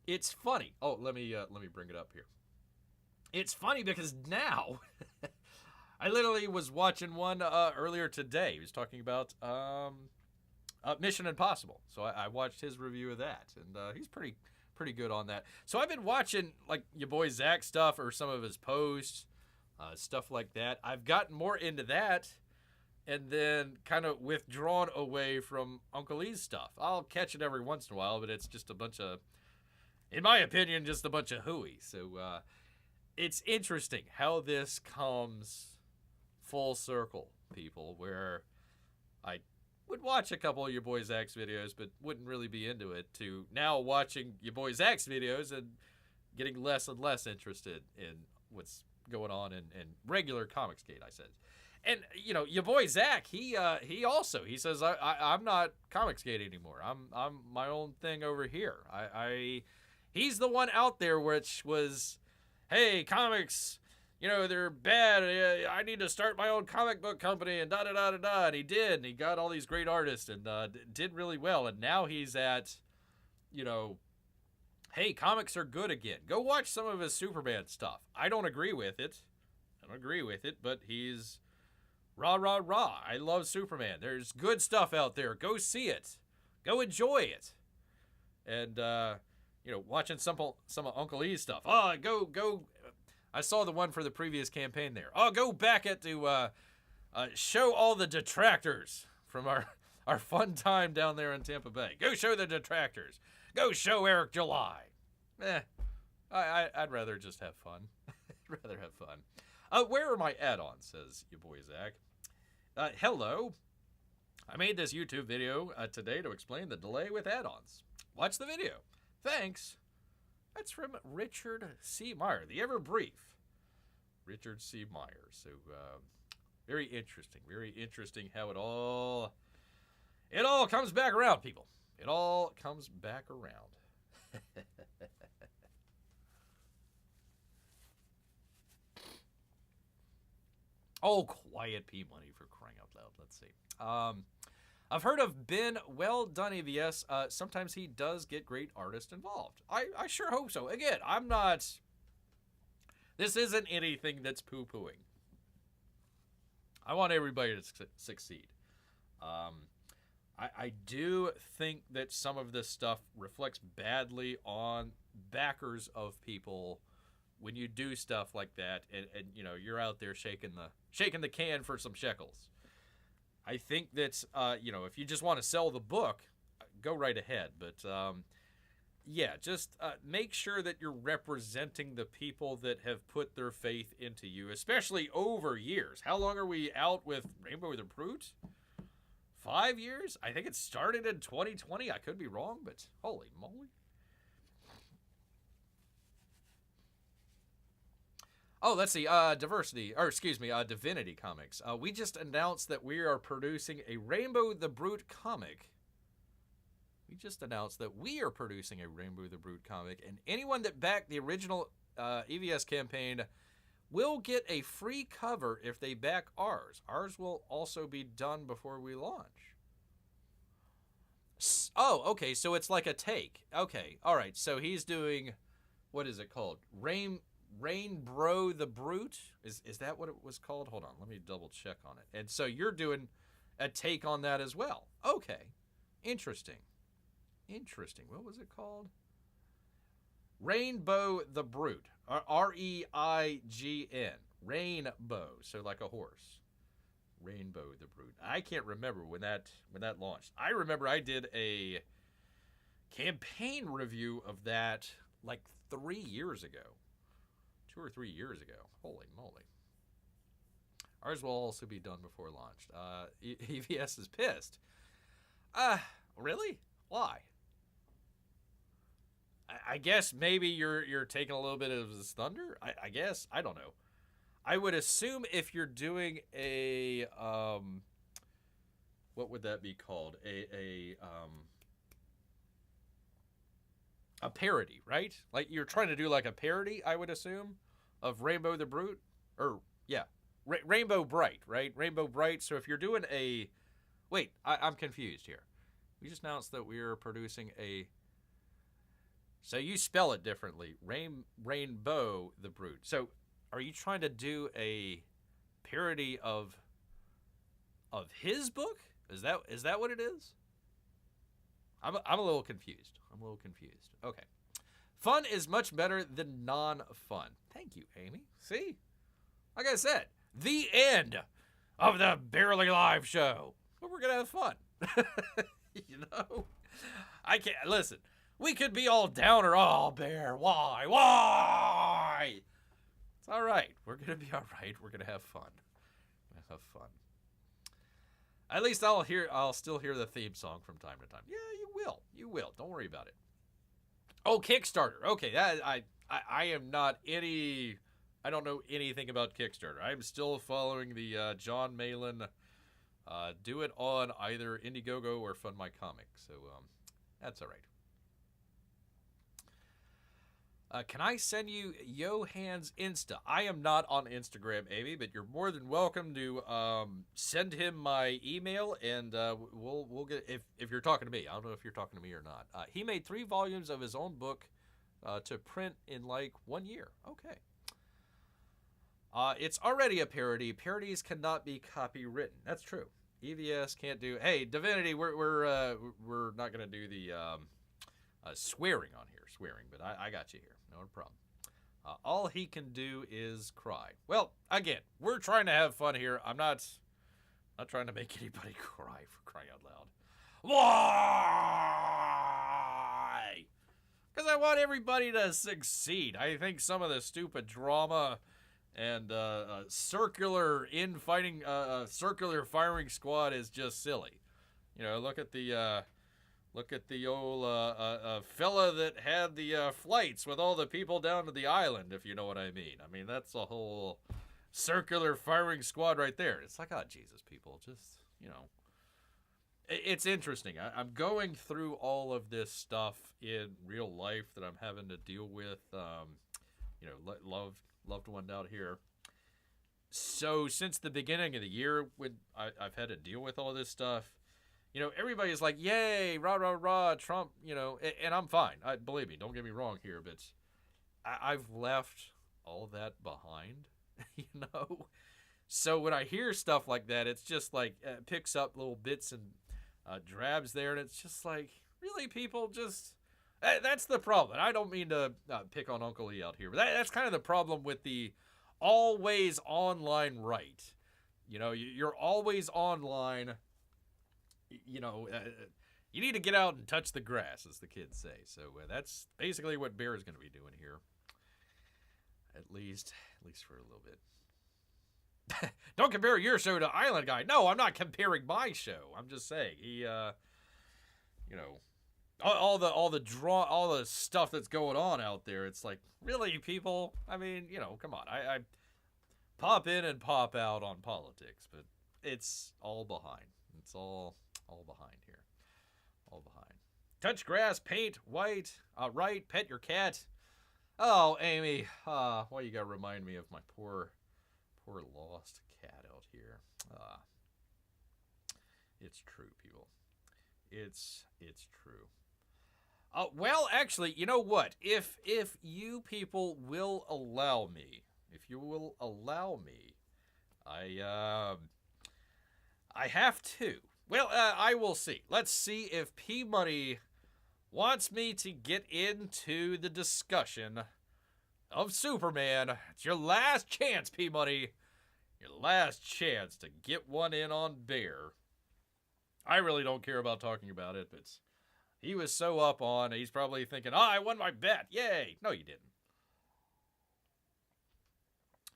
It's funny. Oh, let me bring it up here. It's funny because now I literally was watching one earlier today. He was talking about Mission Impossible. So I watched his review of that, and he's pretty good on that. So I've been watching like your boy Zach stuff or some of his posts, stuff like that. I've gotten more into that and then kind of withdrawn away from Uncle E's stuff. I'll catch it every once in a while, but it's just a bunch of, in my opinion, just a bunch of hooey. So it's interesting how this comes full circle, people, where I would watch a couple of your boy Zach's videos, but wouldn't really be into it, to now watching your boy Zach's videos and getting less and less interested in what's going on in regular Comicsgate, I said. And, your boy Zach, he says, I'm not Comicsgate anymore. I'm my own thing over here. He's the one out there which was, hey, comics, they're bad. I need to start my own comic book company and da-da-da-da-da. And he did. And he got all these great artists and did really well. And now he's at, hey, comics are good again. Go watch some of his Superman stuff. I don't agree with it. But he's rah, rah, rah. I love Superman. There's good stuff out there. Go see it. Go enjoy it. And, watching some of Uncle E's stuff. Oh, go. I saw the one for the previous campaign there. Oh, go back to show all the detractors from our fun time down there in Tampa Bay. Go show the detractors. Go show Eric July. I'd rather just have fun. Where are my add-ons, says your boy Zach. Hello. I made this YouTube video today to explain the delay with add-ons. Watch the video. Thanks. That's from Richard C. Meyer, the ever brief Richard C. Meyer. So, very interesting how it all comes back around, people. It all comes back around. Oh, Quiet P Money, for crying out loud. Let's see. I've heard of Ben Well Done AVS. Sometimes he does get great artists involved. I sure hope so. Again, this isn't anything that's poo-pooing. I want everybody to succeed. I do think that some of this stuff reflects badly on backers of people when you do stuff like that, and you're out there shaking the can for some shekels. I think that, if you just want to sell the book, go right ahead. But yeah, just make sure that you're representing the people that have put their faith into you, especially over years. How long are we out with Rainbow the Brute? 5 years? I think it started in 2020. I could be wrong, but holy moly. Oh, let's see. Divinity Comics. We just announced that we are producing a Rainbow the Brute comic. And anyone that backed the original EVS campaign will get a free cover if they back ours. Ours will also be done before we launch. Oh, okay, so it's like a take. Okay, all right, so he's doing, what is it called? Rainbow the Brute? Is that what it was called? Hold on, let me double check on it. And so you're doing a take on that as well. Okay, interesting. What was it called? Rainbow the Brute. R-E-I-G-N. Rainbow. So like a horse. Rainbow the Brute. I can't remember when that launched. I remember I did a campaign review of that like 3 years ago. 2 or 3 years ago. Holy moly. Ours will also be done before launch. EVS is pissed. Really? Why? I guess maybe you're taking a little bit of his thunder. I guess I don't know. I would assume if you're doing a what would that be called? A parody, right? Like you're trying to do like a parody, I would assume, of Rainbow the Brute, or yeah, Rainbow Bright, right? Rainbow Bright. So if you're doing a, wait, I'm confused here. We just announced that we are producing a. So you spell it differently. Rainbow the Brute. So are you trying to do a parody of his book? Is that what it is? I'm a little confused. Okay. Fun is much better than non-fun. Thank you, Amy. See? Like I said, the end of the Barely Live show. But we're going to have fun. You know? I can't, listen. We could be all down or all bear. Why? It's all right. We're going to be all right. We're going to have fun. At least I'll still hear the theme song from time to time. Yeah, you will. Don't worry about it. Oh, Kickstarter. Okay, I am not any. I don't know anything about Kickstarter. I'm still following the John Malin. Do it on either Indiegogo or Fund My Comics. So that's all right. Can I send you Johan's Insta? I am not on Instagram, Amy, but you're more than welcome to send him my email, and we'll get, if you're talking to me. I don't know if you're talking to me or not. He made 3 volumes of his own book to print in like 1 year. Okay. It's already a parody. Parodies cannot be copywritten. That's true. EVS can't do. Hey, Divinity, we're not gonna do the swearing on here. But I got you here. No problem. All he can do is cry. Well, again, we're trying to have fun here. I'm not trying to make anybody cry, for crying out loud. Why? Because I want everybody to succeed. I think some of the stupid drama and circular circular firing squad is just silly. You know, look at the old fella that had the flights with all the people down to the island, if you know what I mean. I mean, that's a whole circular firing squad right there. It's like, oh, Jesus, people, just, you know. It's interesting. I'm going through all of this stuff in real life that I'm having to deal with, you know, loved one out here. So since the beginning of the year, when I've had to deal with all this stuff, you know, everybody's like, yay, rah, rah, rah, Trump, you know, and I'm fine. Believe me, don't get me wrong here, but I've left all that behind, you know? So when I hear stuff like that, it's just like, it picks up little bits and drabs there, and it's just like, really, people, just, that's the problem. I don't mean to pick on Uncle E out here, but that's kind of the problem with the always online right. You know, you're always online. You know, You need to get out and touch the grass, as the kids say. So that's basically what Bear is going to be doing here. At least for a little bit. Don't compare your show to Island Guy. No, I'm not comparing my show. I'm just saying he, all the stuff that's going on out there. It's like, really, people. I mean, come on. I pop in and pop out on politics, but it's all behind. It's all behind here. All behind. Touch grass, paint, white, right, pet your cat. Oh, Amy, why you gotta remind me of my poor lost cat out here? It's true, people. It's true. Well, actually, you know what? If you people will allow me, I have to. Well, I will see. Let's see if P-Money wants me to get into the discussion of Superman. It's your last chance, P-Money. Your last chance to get one in on Bear. I really don't care about talking about it, but he was so up on, he's probably thinking, I won my bet. Yay. No, you didn't.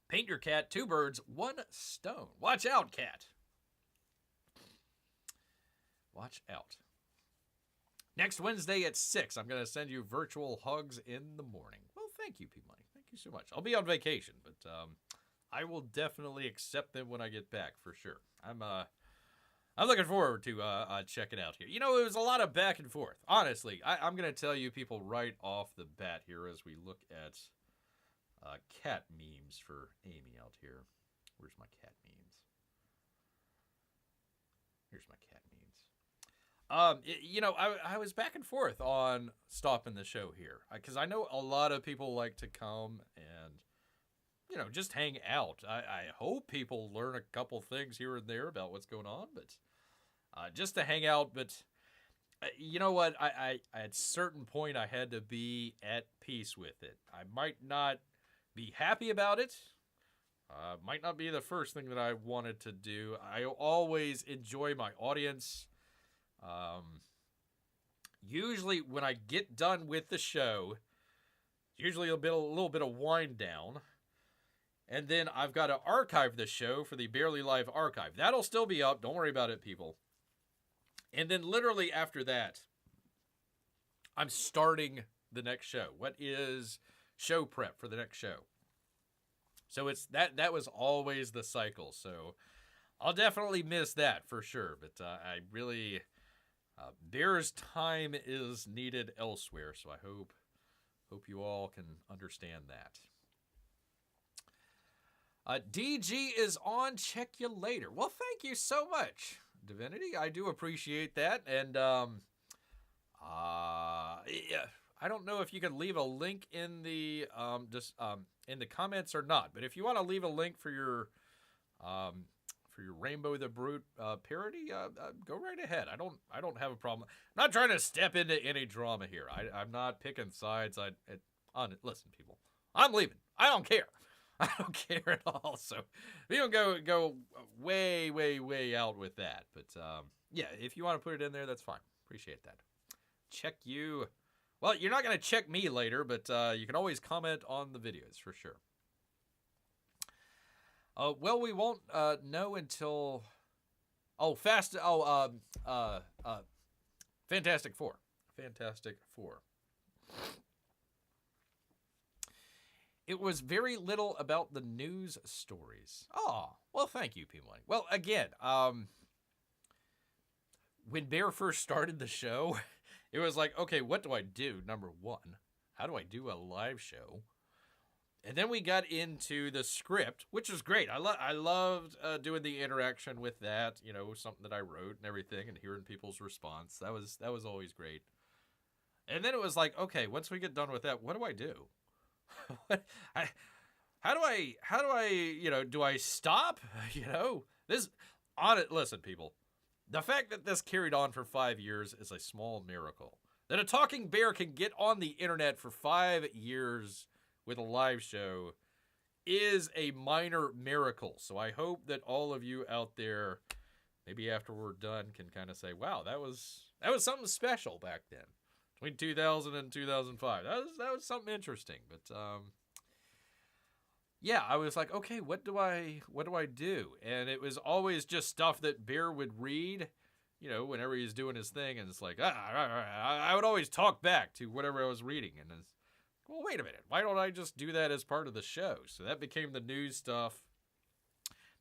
Paint your cat, 2 birds, 1 stone. Watch out, cat. Watch out. Next Wednesday at 6, I'm going to send you virtual hugs in the morning. Well, thank you, P-Money. Thank you so much. I'll be on vacation, but I will definitely accept them when I get back, for sure. I'm looking forward to checking out here. It was a lot of back and forth. Honestly, I'm going to tell you people right off the bat here as we look at cat memes for Amy out here. Where's my cat memes? Here's my cat memes. I was back and forth on stopping the show here because I know a lot of people like to come and, just hang out. I hope people learn a couple things here and there about what's going on, but just to hang out. But you know what? I at a certain point, I had to be at peace with it. I might not be happy about it. Might not be the first thing that I wanted to do. I always enjoy my audience. Usually when I get done with the show, usually a little bit of wind down, and then I've got to archive the show for the Barely Live archive. That'll still be up. Don't worry about it, people. And then literally after that, I'm starting the next show. What is show prep for the next show? So it's that was always the cycle. So I'll definitely miss that for sure. But I really... Bear's time is needed elsewhere, so I hope you all can understand that. DG is on. Check you later. Well, thank you so much, Divinity. I do appreciate that. And yeah, I don't know if you can leave a link in the in the comments or not, but if you want to leave a link for your Rainbow the Brute parody, go right ahead. I don't have a problem. I'm not trying to step into any drama here. I'm not picking sides. Listen, people, I'm leaving. I don't care. I don't care at all. So we don't go way, way, way out with that. But yeah, if you want to put it in there, that's fine. Appreciate that. Check you. Well, you're not going to check me later, but you can always comment on the videos for sure. Well, we won't know until Fantastic Four. Fantastic Four. It was very little about the news stories. Oh, well, thank you, P1. Well, again, when Bear first started the show, it was like, okay, what do I do? Number one, how do I do a live show? And then we got into the script, which was great. I loved doing the interaction with that, something that I wrote and everything, and hearing people's response. That was always great. And then it was like, okay, once we get done with that, what do I do? How do I, do I stop? Listen, people, the fact that this carried on for 5 years is a small miracle. That a talking bear can get on the internet for 5 years with a live show is a minor miracle. So I hope that all of you out there, maybe after we're done, can kind of say, wow, that was That was something special back then. Between 2000 and 2005. That was something interesting. But yeah, I was like, okay, what do I do? And it was always just stuff that Bear would read, you know, whenever he's doing his thing, and it's like, I would always talk back to whatever I was reading, and it's, well, wait a minute, why don't I just do that as part of the show? So that became the news stuff.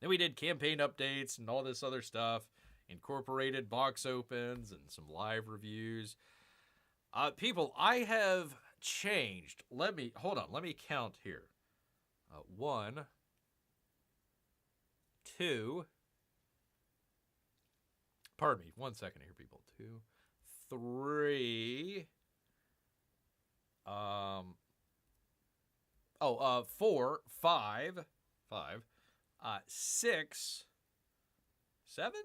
Then we did campaign updates and all this other stuff, incorporated box opens and some live reviews. People, I have changed. Let me count here. 1, 2. Pardon me, 1 second here, people. 2, 3. 4, 5, 6, 7,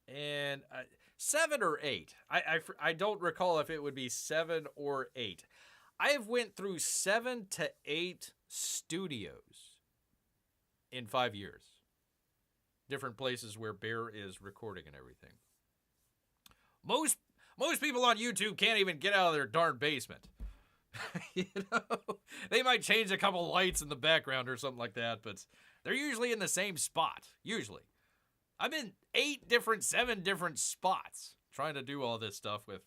and 7 or 8. I don't recall if it would be 7 or 8. I have went through 7 to 8 studios in 5 years. Different places where Bear is recording and everything. Most people on YouTube can't even get out of their darn basement. You know, they might change a couple lights in the background or something like that, but they're usually in the same spot. Usually, I'm in 7 different spots trying to do all this stuff with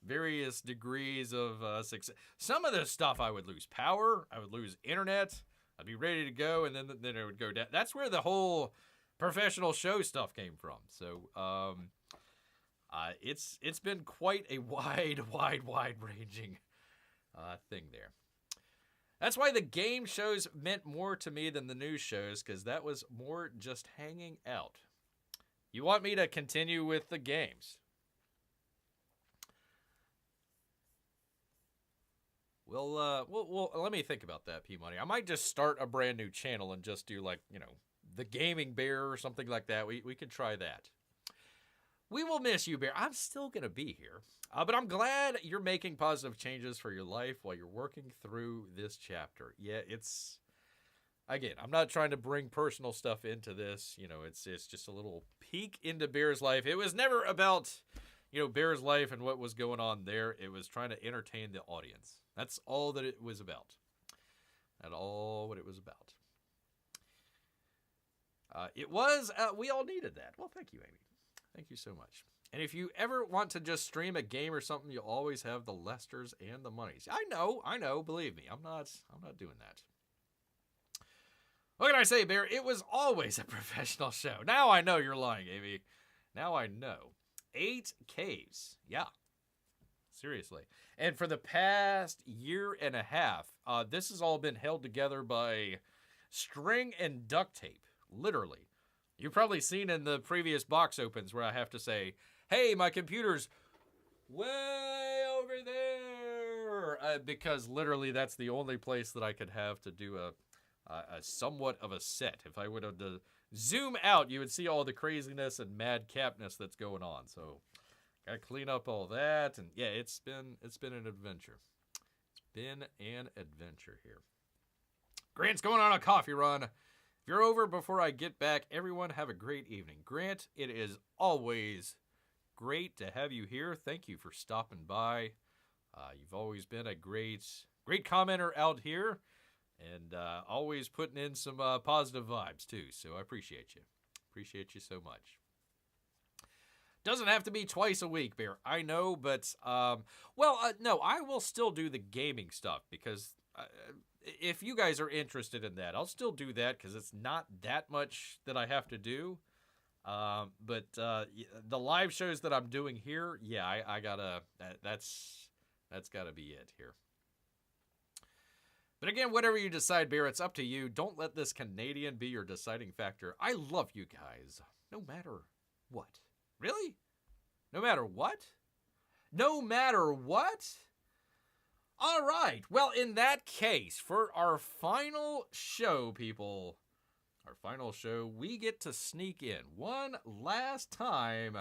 various degrees of success. Some of this stuff I would lose power, I would lose internet, I'd be ready to go, and then it would go down. That's where the whole professional show stuff came from. So it's been quite a wide ranging thing there. That's why the game shows meant more to me than the news shows, because that was more just hanging out. You want me to continue with the games? Well, let me think about that, P-Money. I might just start a brand new channel and just do, like, you know, the Gaming Bear or something like that. We could try that. We will miss you, Bear. I'm still going to be here. But I'm glad you're making positive changes for your life while you're working through this chapter. Yeah, it's... Again, I'm not trying to bring personal stuff into this. You know, it's just a little peek into Bear's life. It was never about, you know, Bear's life and what was going on there. It was trying to entertain the audience. That's all that it was about. That's all what it was about. We all needed that. Well, thank you, Amy. Thank you so much. And if you ever want to just stream a game or something, you'll always have the Lesters and the Monies. I know, believe me. I'm not doing that. What can I say, Bear? It was always a professional show. Now I know you're lying, Amy. Now I know. 8 caves. Yeah. Seriously. And for the past year and a half, this has all been held together by string and duct tape. Literally. You've probably seen in the previous box opens where I have to say, hey, my computer's way over there. Because literally that's the only place that I could have to do a somewhat of a set. If I would have to zoom out, you would see all the craziness and madcapness that's going on. So, gotta clean up all that, and yeah, it's been an adventure. It's been an adventure here. Grant's going on a coffee run. If you're over before I get back, everyone have a great evening. Grant, it is always great to have you here. Thank you for stopping by. You've always been a great commenter out here. And always putting in some positive vibes, too. So I appreciate you. Appreciate you so much. Doesn't have to be twice a week, Bear. I know, but, no, I will still do the gaming stuff. Because if you guys are interested in that, I'll still do that. Because it's not that much that I have to do. But the live shows that I'm doing here, yeah, I gotta, that's gotta be it here. But again, whatever you decide, Bear, it's up to you. Don't let this Canadian be your deciding factor. I love you guys, no matter what. Really? No matter what? No matter what? All right. Well, in that case, for our final show, people, our final show, we get to sneak in one last time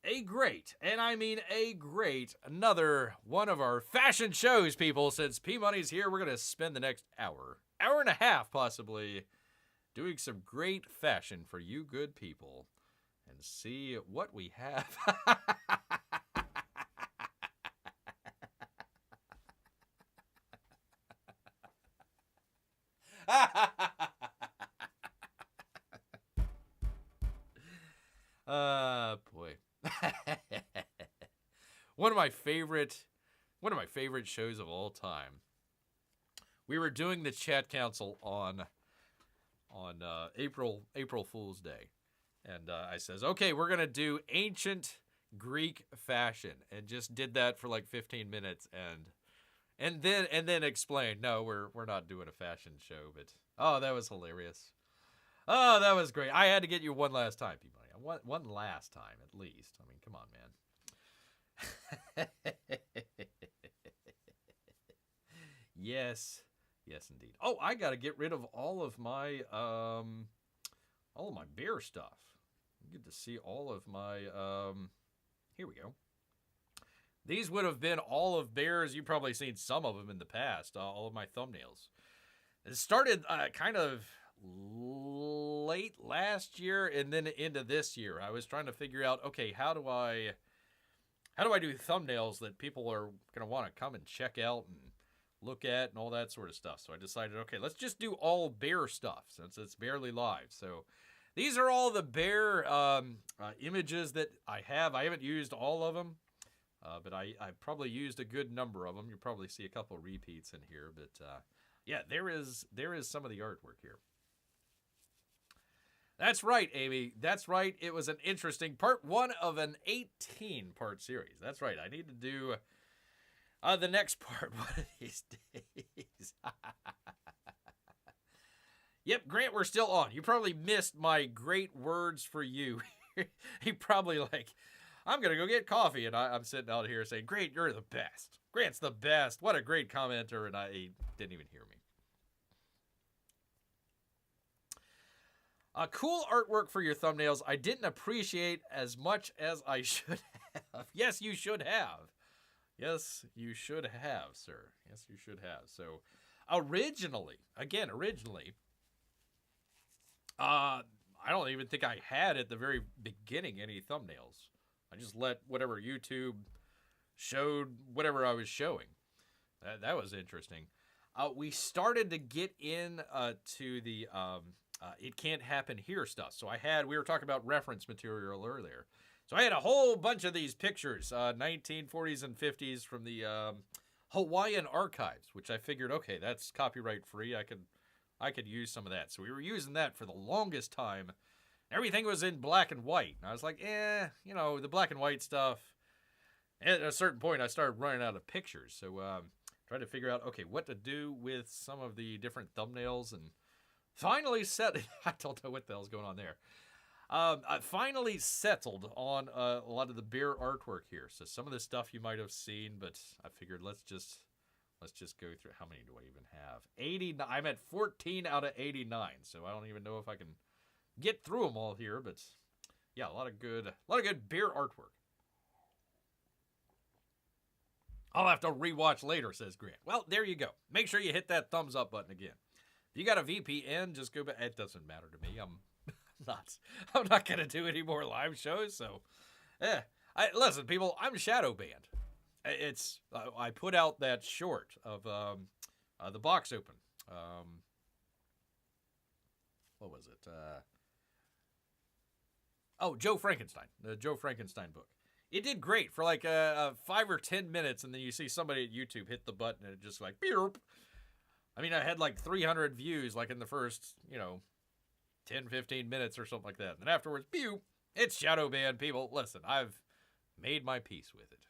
a great, and I mean a great, another one of our fashion shows, people. Since P-Money's here, we're going to spend the next hour and a half, possibly, doing some great fashion for you good people. And and see what we have. Boy. One of my favorite shows of all time. We were doing the chat council on April Fool's Day, and I says, okay, we're gonna do ancient Greek fashion, and just did that for like 15 minutes, and then explained, no, we're not doing a fashion show, but oh, that was hilarious. Oh, that was great. I had to get you one last time, people. One last time at least. I mean, come on, man. Yes. Yes, indeed. Oh, I got to get rid of all of my bear stuff. You get to see all of my here we go. These would have been all of bears. You've probably seen some of them in the past. All of my thumbnails. It started kind of late last year and then into this year. I was trying to figure out, okay, how do I do thumbnails that people are going to want to come and check out and look at and all that sort of stuff. So I decided, okay, let's just do all bear stuff since it's barely live. So these are all the bear images that I have. I haven't used all of them, but I probably used a good number of them. You'll probably see a couple repeats in here, but yeah, there is some of the artwork here. That's right, Amy. That's right. It was an interesting part 1 of an 18-part series. That's right. I need to do the next part one of these days. Yep, Grant, we're still on. You probably missed my great words for you. He probably like, I'm going to go get coffee. And I'm sitting out here saying, great, you're the best. Grant's the best. What a great commenter. And he didn't even hear me. Cool artwork for your thumbnails. I didn't appreciate as much as I should have. Yes, you should have. Yes, you should have, sir. Yes, you should have. So, originally, I don't even think I had at the very beginning any thumbnails. I just let whatever YouTube showed whatever I was showing. That was interesting. We started to get in to the it can't happen here stuff. So we were talking about reference material earlier. So I had a whole bunch of these pictures, 1940s and 50s from the Hawaiian archives, which I figured, okay, that's copyright free. I could use some of that. So we were using that for the longest time. Everything was in black and white. And I was like, the black and white stuff. At a certain point, I started running out of pictures. So tried to figure out, okay, what to do with some of the different thumbnails, and finally I don't know what the hell's going on there. I finally settled on a lot of the bear artwork here. So some of this stuff you might have seen, but I figured let's just go through. How many do I even have? 89. I'm at 14 out of 89. So I don't even know if I can get through them all here, but yeah, a lot of good bear artwork. I'll have to rewatch later, says Grant. Well, there you go. Make sure you hit that thumbs up button again. If you got a VPN, just go back. It doesn't matter to me. I'm not going to do any more live shows. So, listen, people, I'm shadow banned. I put out that short of the box open. What was it? Joe Frankenstein. The Joe Frankenstein book. It did great for like 5 or 10 minutes, and then you see somebody at YouTube hit the button, and it just like, beep. I mean, I had like 300 views like in the first, 10, 15 minutes or something like that. And then afterwards, pew, it's shadow banned. People, listen, I've made my peace with it.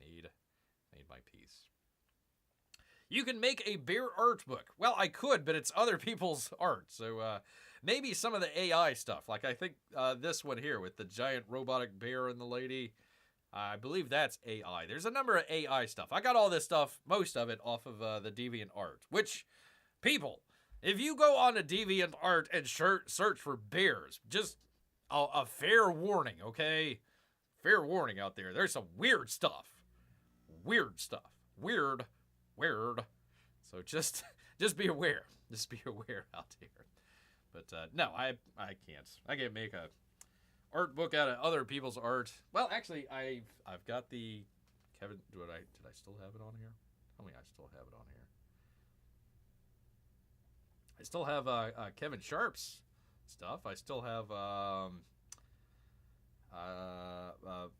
Made my peace. You can make a bear art book. Well, I could, but it's other people's art. So maybe some of the AI stuff. Like I think this one here with the giant robotic bear and the lady. I believe that's AI. There's a number of AI stuff. I got all this stuff, most of it, off of the DeviantArt. Which, people, if you go on to DeviantArt and search for bears, just a fair warning, okay? Fair warning out there. There's some weird stuff. Weird stuff. Weird. So just be aware. Just be aware out there. But no, I can't. I can't make a art book out of other people's art. Well, actually, I've got the Kevin. Did I still have it on here? Tell me I still have it on here. I still have Kevin Sharp's stuff. I still have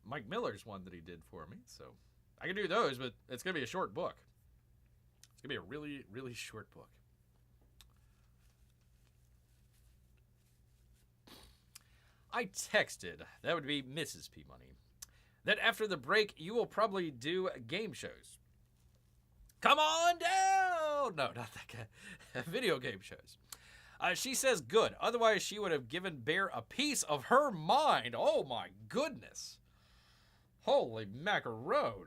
Mike Miller's one that he did for me. So I can do those, but it's gonna be a short book. It's gonna be a really, really short book. I texted, that would be Mrs. P Money, that after the break you will probably do game shows. Come on down! No, not that guy. Video game shows. She says good. Otherwise, she would have given Bear a piece of her mind. Oh my goodness! Holy macaron!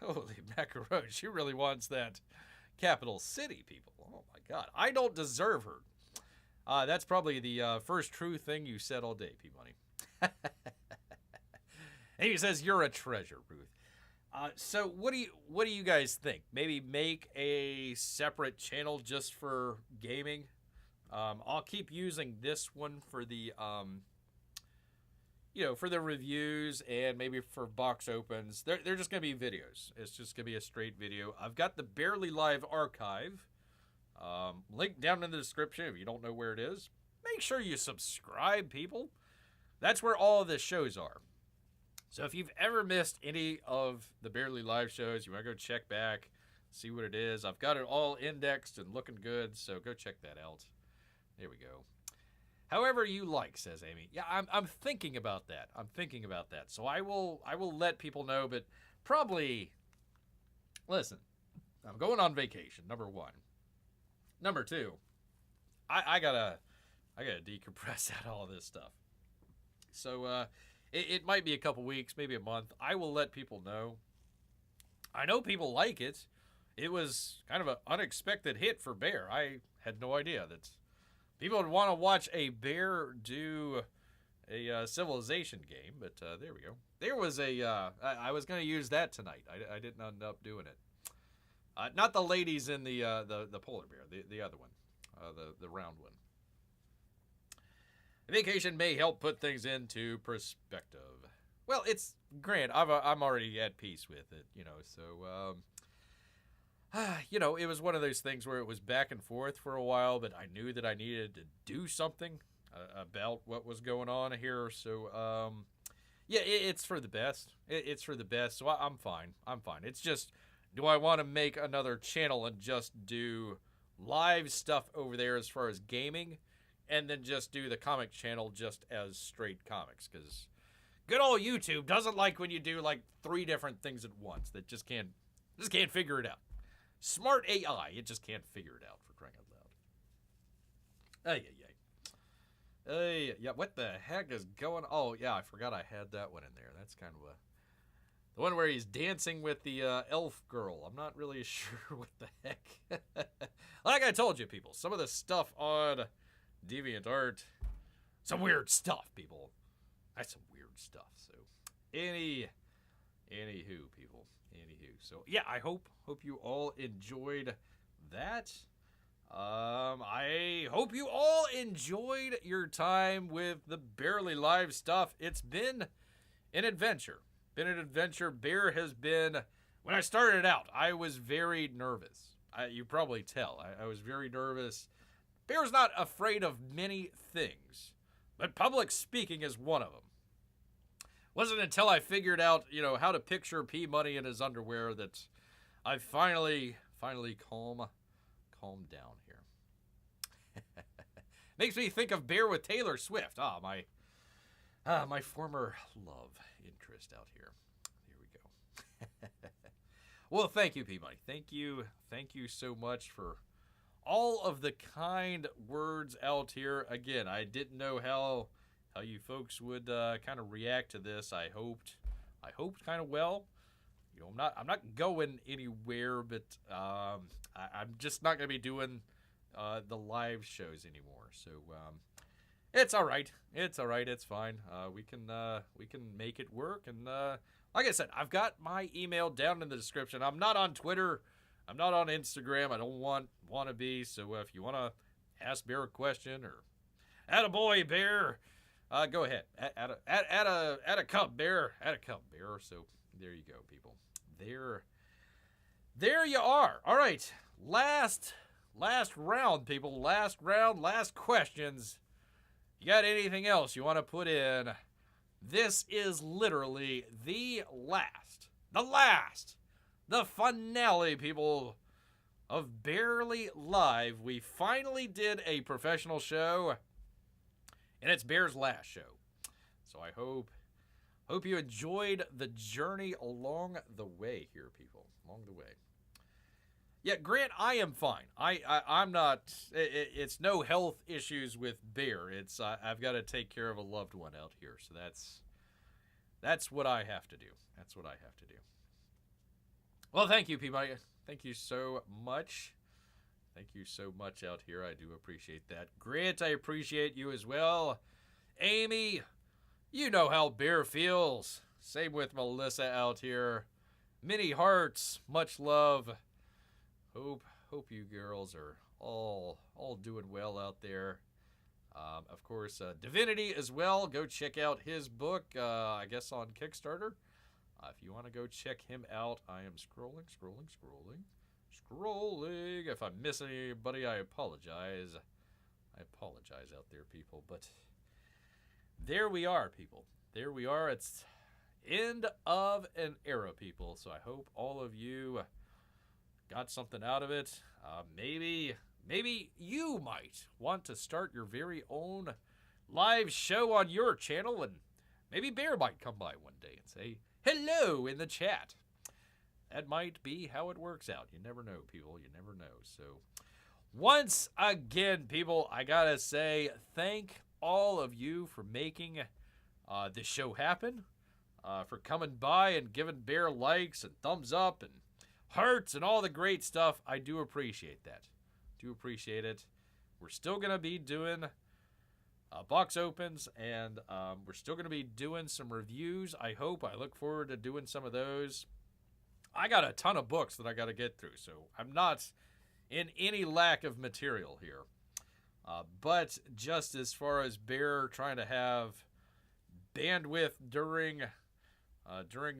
Holy macaron! She really wants that capital city, people. Oh my God! I don't deserve her. That's probably the first true thing you said all day, P-Money. Amy says, you're a treasure, Ruth. So what do you guys think? Maybe make a separate channel just for gaming? I'll keep using this one for the, for the reviews and maybe for box opens. They're just going to be videos. It's just going to be a straight video. I've got the Barely Live archive. Link down in the description if you don't know where it is. Make sure you subscribe, people. That's where all of the shows are. So if you've ever missed any of the Barely Live shows, you want to go check back, see what it is. I've got it all indexed and looking good, so go check that out. There we go. However you like, says Amy. Yeah, I'm thinking about that. So I will let people know, but probably, listen, I'm going on vacation, number one. Number two, I gotta decompress out all of this stuff. So it might be a couple weeks, maybe a month. I will let people know. I know people like it. It was kind of an unexpected hit for Bear. I had no idea that people would want to watch a bear do a Civilization game, but there we go. There was I was going to use that tonight. I didn't end up doing it. Not the ladies in the polar bear, the other one, the round one. Vacation may help put things into perspective. Well, it's grand. I'm already at peace with it, so, it was one of those things where it was back and forth for a while, but I knew that I needed to do something about what was going on here, so, it's for the best. It's for the best, so I'm fine. It's just, do I want to make another channel and just do live stuff over there as far as gaming, and then just do the comic channel just as straight comics? Because good old YouTube doesn't like when you do like 3 different things at once. That just can't figure it out. Smart AI, it just can't figure it out, for crying out loud. Hey, yeah, what the heck is going on? Oh, yeah, I forgot I had that one in there. That's kind of the one where he's dancing with the elf girl. I'm not really sure what the heck. Like I told you, people, some of the stuff on DeviantArt, some weird stuff, people. That's some weird stuff. So, anywho, people. So, yeah, I hope you all enjoyed that. I hope you all enjoyed your time with the Barely Live stuff. It's been an adventure. Bear has been, when I started out, I was very nervous. You probably tell. I was very nervous. Bear's not afraid of many things, but public speaking is one of them. Wasn't until I figured out, how to picture P Money in his underwear that I finally calmed down here. Makes me think of Bear with Taylor Swift. My former love interest out here. Here we go. Well, thank you, P Money. Thank you so much for all of the kind words out here. Again, I didn't know how you folks would kind of react to this. I hoped kind of well. I'm not going anywhere, but I'm just not going to be doing the live shows anymore. So it's all right. It's fine. We can make it work. And like I said, I've got my email down in the description. I'm not on Twitter. I'm not on Instagram. I don't want to be. So if you want to ask Bear a question or attaboy Bear, Go ahead. Add a cup bear. Add a cup bear. So there you go, people. There you are. All right. Last round, people. Last round. Last questions. You got anything else you want to put in? This is literally the finale, people, of Barely Live. We finally did a professional show, and it's Bear's last show. So I hope you enjoyed the journey along the way here, people. Along the way. Yeah, Grant, I am fine. I'm not. It's no health issues with Bear. It's I've got to take care of a loved one out here. So that's what I have to do. That's what I have to do. Well, thank you, Peabody. Thank you so much. Thank you so much out here. I do appreciate that. Grant, I appreciate you as well. Amy, you know how Bear feels. Same with Melissa out here. Many hearts, much love. Hope you girls are all doing well out there. Of course, Divinity as well. Go check out his book, I guess on Kickstarter. If you want to go check him out, I am scrolling. If I miss anybody, I apologize. I apologize out there, people. But there we are, people. There we are. It's end of an era, people. So I hope all of you got something out of it. Maybe you might want to start your very own live show on your channel, and maybe Bear might come by one day and say hello in the chat. That might be how it works out. You never know, people. You never know. So once again, people, I gotta say thank all of you for making this show happen, for coming by and giving Bear likes and thumbs up and hearts and all the great stuff. I do appreciate that. Do appreciate it. We're still going to be doing box opens, and we're still going to be doing some reviews. I look forward to doing some of those. I got a ton of books that I got to get through, so I'm not in any lack of material here. But just as far as Bear trying to have bandwidth during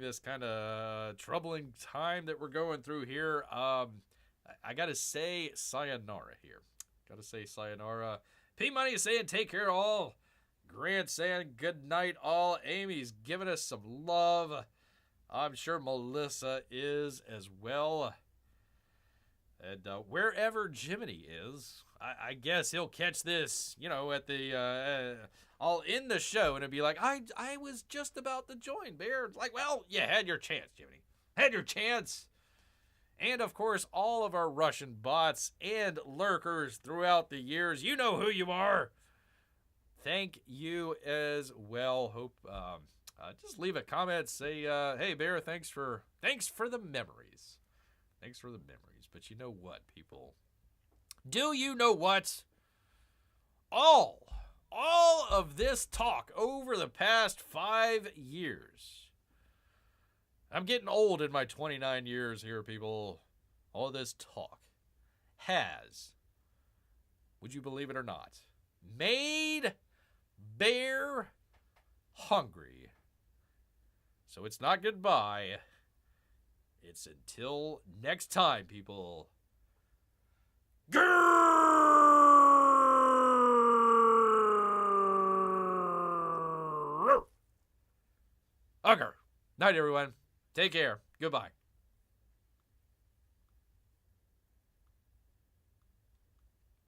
this kind of troubling time that we're going through here, I gotta say sayonara here. Gotta say sayonara. P-Money is saying take care all. Grant saying good night all. Amy's giving us some love. I'm sure Melissa is as well. And wherever Jiminy is, I guess he'll catch this, at the... I'll end the show, and it'll be like, I was just about to join, Bear. It's like, well, you had your chance, Jiminy. Had your chance. And, of course, all of our Russian bots and lurkers throughout the years. You know who you are. Thank you as well. Hope just leave a comment. Say, hey, Bear, thanks for the memories. Thanks for the memories. But you know what, people? Do you know what? All of this talk over the past 5 years. I'm getting old in my 29 years here, people. All this talk has, would you believe it or not, made Bear hungry. So it's not goodbye. It's until next time, people. Grrrr! Night, everyone. Take care. Goodbye.